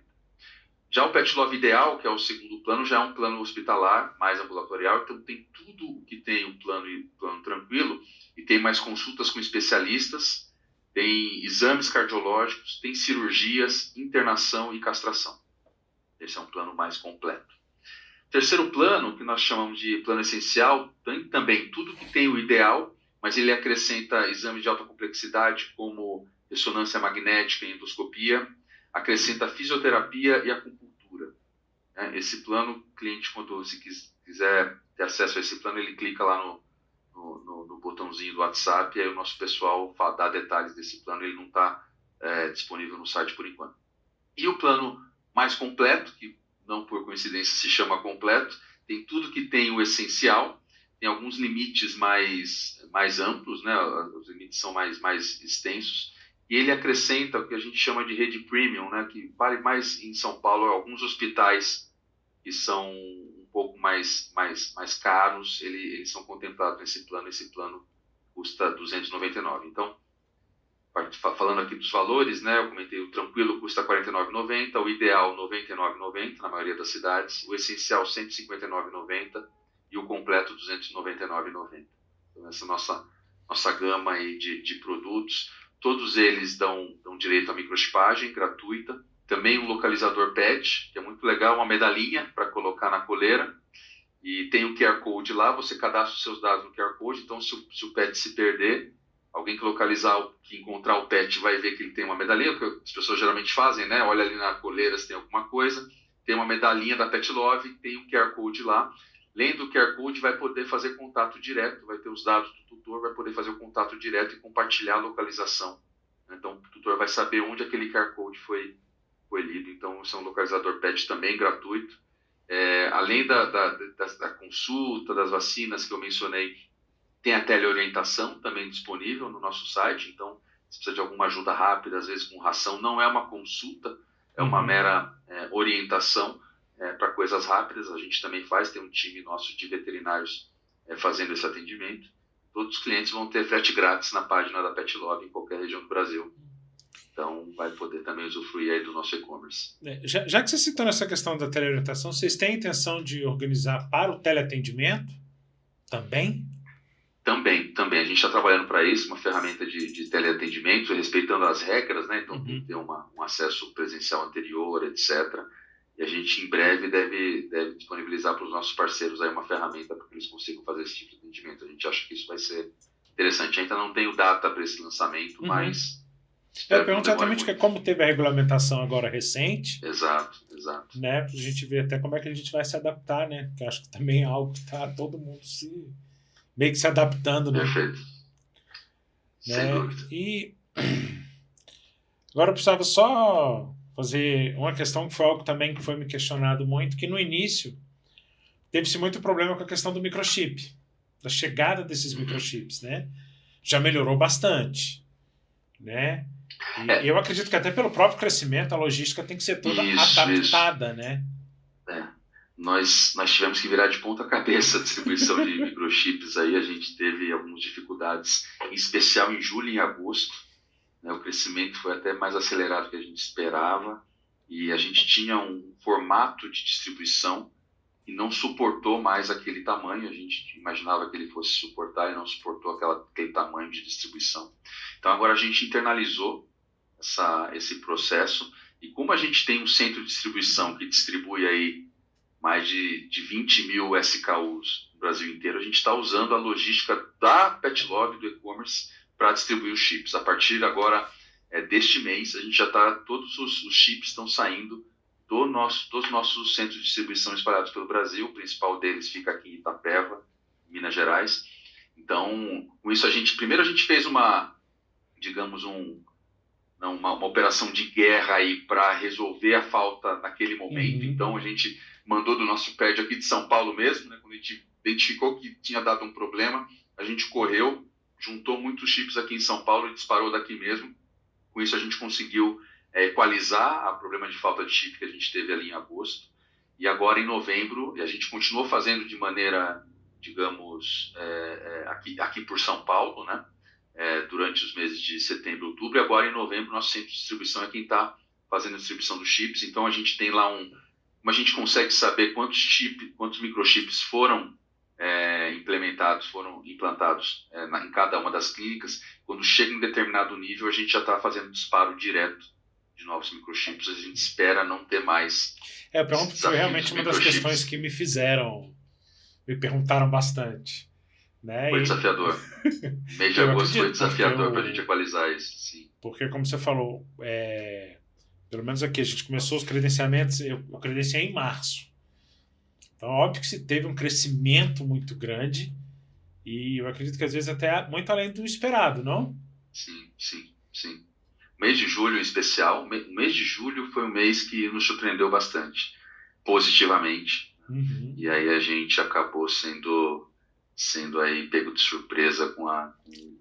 Já o Pet Love Ideal, que é o segundo plano, já é um plano hospitalar, mais ambulatorial, então tem tudo o que tem o plano tranquilo, e tem mais consultas com especialistas, tem exames cardiológicos, tem cirurgias, internação e castração. Esse é um plano mais completo. Terceiro plano, que nós chamamos de plano essencial, tem também tudo que tem o ideal, mas ele acrescenta exames de alta complexidade, como ressonância magnética e endoscopia, acrescenta fisioterapia e acupuntura. Esse plano, o cliente, quando se quiser ter acesso a esse plano, ele clica lá no botãozinho do WhatsApp, e aí o nosso pessoal dá detalhes desse plano. Ele não está disponível no site por enquanto. E o plano mais completo, que não por coincidência se chama completo, tem tudo que tem o essencial, tem alguns limites mais amplos, né? Os limites são mais extensos, e ele acrescenta o que a gente chama de rede premium, né? Que vale mais em São Paulo, alguns hospitais que são um pouco mais caros, eles são contemplados nesse plano. Esse plano custa R$ 299. Então, falando aqui dos valores, né? Eu comentei, o tranquilo custa R$ 49,90, o ideal R$ 99,90 na maioria das cidades, o essencial R$ 159,90 e o completo R$ 299,90. Então, essa nossa gama aí de produtos, todos eles dão direito à microchipagem gratuita, também um localizador pet, que é muito legal, uma medalhinha para colocar na coleira, e tem um QR Code lá, você cadastra os seus dados no QR Code, então se o pet se perder, alguém que localizar, que encontrar o pet vai ver que ele tem uma medalhinha, que as pessoas geralmente fazem, né? Olha ali na coleira se tem alguma coisa, tem uma medalhinha da Pet Love, tem um QR Code lá. Lendo o QR Code, vai poder fazer contato direto, vai ter os dados do tutor, vai poder fazer o contato direto e compartilhar a localização. Então, o tutor vai saber onde aquele QR Code foi lido. Então, isso é um localizador pet também gratuito. Além da consulta, das vacinas que eu mencionei, tem a teleorientação também disponível no nosso site. Então, se precisa de alguma ajuda rápida, às vezes com ração, não é uma consulta, é uma mera orientação para coisas rápidas. A gente também faz, tem um time nosso de veterinários fazendo esse atendimento. Todos os clientes vão ter frete grátis na página da Pet Love em qualquer região do Brasil. Então, vai poder também usufruir aí do nosso e-commerce. Já que você citou nessa questão da teleorientação, vocês têm a intenção de organizar para o teleatendimento também? Também. A gente está trabalhando para isso, uma ferramenta de teleatendimento, respeitando as regras, né? Então, tem que ter um acesso presencial anterior, etc. E a gente, em breve, deve disponibilizar para os nossos parceiros aí uma ferramenta para que eles consigam fazer esse tipo de atendimento. A gente acha que isso vai ser interessante. Ainda não tenho data para esse lançamento, mas... Eu pergunto exatamente que como teve a regulamentação agora recente. Exato. Né, para a gente ver até como é que a gente vai se adaptar, né? Porque acho que também é algo que está todo mundo meio que se adaptando, né? Perfeito. Né? Sem dúvida. E agora eu precisava só fazer uma questão que foi algo também que foi me questionado muito, que no início teve-se muito problema com a questão do microchip, da chegada desses microchips, né? Já melhorou bastante, né? E eu acredito que até pelo próprio crescimento a logística tem que ser toda adaptada, né? Nós tivemos que virar de ponta cabeça a distribuição de microchips aí, a gente teve algumas dificuldades, em especial em julho e em agosto, né? O crescimento foi até mais acelerado do que a gente esperava, e a gente tinha um formato de distribuição que não suportou mais aquele tamanho, a gente imaginava que ele fosse suportar e não suportou aquele tamanho de distribuição. Então agora a gente internalizou esse processo, e como a gente tem um centro de distribuição que distribui aí mais de 20 mil SKUs no Brasil inteiro, a gente está usando a logística da Pet Love, do e-commerce, para distribuir os chips. A partir agora deste mês, a gente já está, todos os chips estão saindo dos nossos centros de distribuição espalhados pelo Brasil. O principal deles fica aqui em Itapeva, Minas Gerais. Então, com isso primeiro a gente fez uma operação de guerra aí para resolver a falta naquele momento. Então a gente mandou do nosso prédio aqui de São Paulo mesmo, né? Quando a gente identificou que tinha dado um problema, a gente correu, juntou muitos chips aqui em São Paulo e disparou daqui mesmo. Com isso a gente conseguiu equalizar o problema de falta de chip que a gente teve ali em agosto. E agora em novembro, a gente continuou fazendo de maneira, digamos, aqui por São Paulo, né? Durante os meses de setembro e outubro, e agora em novembro nosso centro de distribuição é quem está fazendo a distribuição dos chips. Então a gente tem lá como a gente consegue saber quantos microchips foram implantados em cada uma das clínicas. Quando chega em determinado nível, a gente já está fazendo disparo direto de novos microchips. A gente espera não ter mais. Eu pergunto que foi realmente uma das questões que me perguntaram bastante. Né? Foi desafiador. Mês de agosto foi desafiador para a gente equalizar isso, sim. Porque, como você falou, pelo menos aqui, a gente começou os credenciamentos, eu credenciei em março. Então, óbvio que se teve um crescimento muito grande, e eu acredito que às vezes até muito além do esperado, não? Sim. O mês de julho, em especial, o mês de julho foi um mês que nos surpreendeu bastante, positivamente. E aí a gente acabou sendo aí pego de surpresa com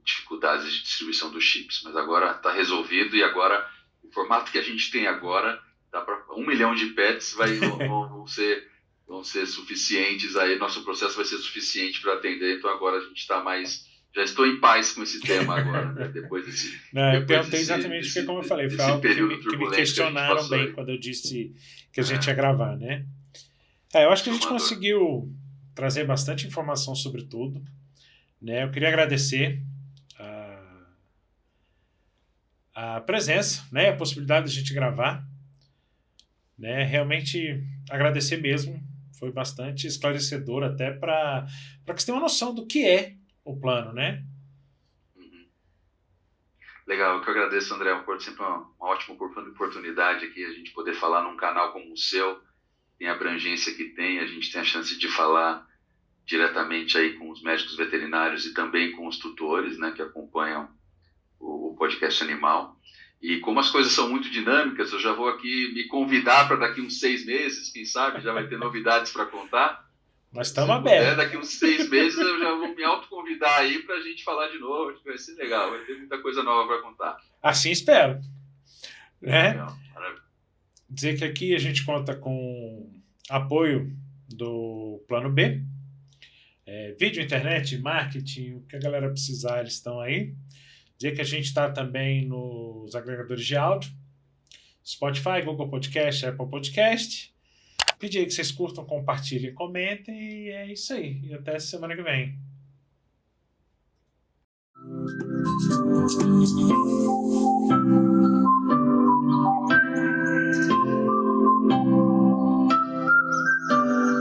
dificuldades de distribuição dos chips, mas agora está resolvido, e agora o formato que a gente tem agora dá para 1 milhão de pets vão ser suficientes, aí nosso processo vai ser suficiente para atender. Então agora a gente está já estou em paz com esse tema agora, né? Depois desse. Eu perguntei exatamente porque, como eu falei, foi algo que me questionaram bem quando eu disse que a gente ia gravar, né? Eu acho que a gente conseguiu trazer bastante informação sobre tudo, né? Eu queria agradecer a presença, né? A possibilidade de a gente gravar, né? Realmente agradecer mesmo, foi bastante esclarecedor até para que você tenha uma noção do que é o plano, né? Uhum. Legal, eu que agradeço, André. Sempre uma ótima oportunidade aqui a gente poder falar num canal como o seu, tem a abrangência que tem, a gente tem a chance de falar diretamente aí com os médicos veterinários e também com os tutores, né, que acompanham o podcast Animal. E como as coisas são muito dinâmicas, eu já vou aqui me convidar para daqui uns 6 meses, quem sabe, já vai ter novidades para contar. Nós Se estamos puder, abertos. daqui uns 6 meses eu já vou me autoconvidar aí para a gente falar de novo, acho que vai ser legal, vai ter muita coisa nova para contar. Assim espero. Né? Legal, maravilha. Dizer que aqui a gente conta com apoio do Plano B, vídeo, internet, marketing, o que a galera precisar, eles estão aí. Dizer que a gente está também nos agregadores de áudio, Spotify, Google Podcast, Apple Podcast. Pedir aí que vocês curtam, compartilhem, comentem, e é isso aí. E até semana que vem.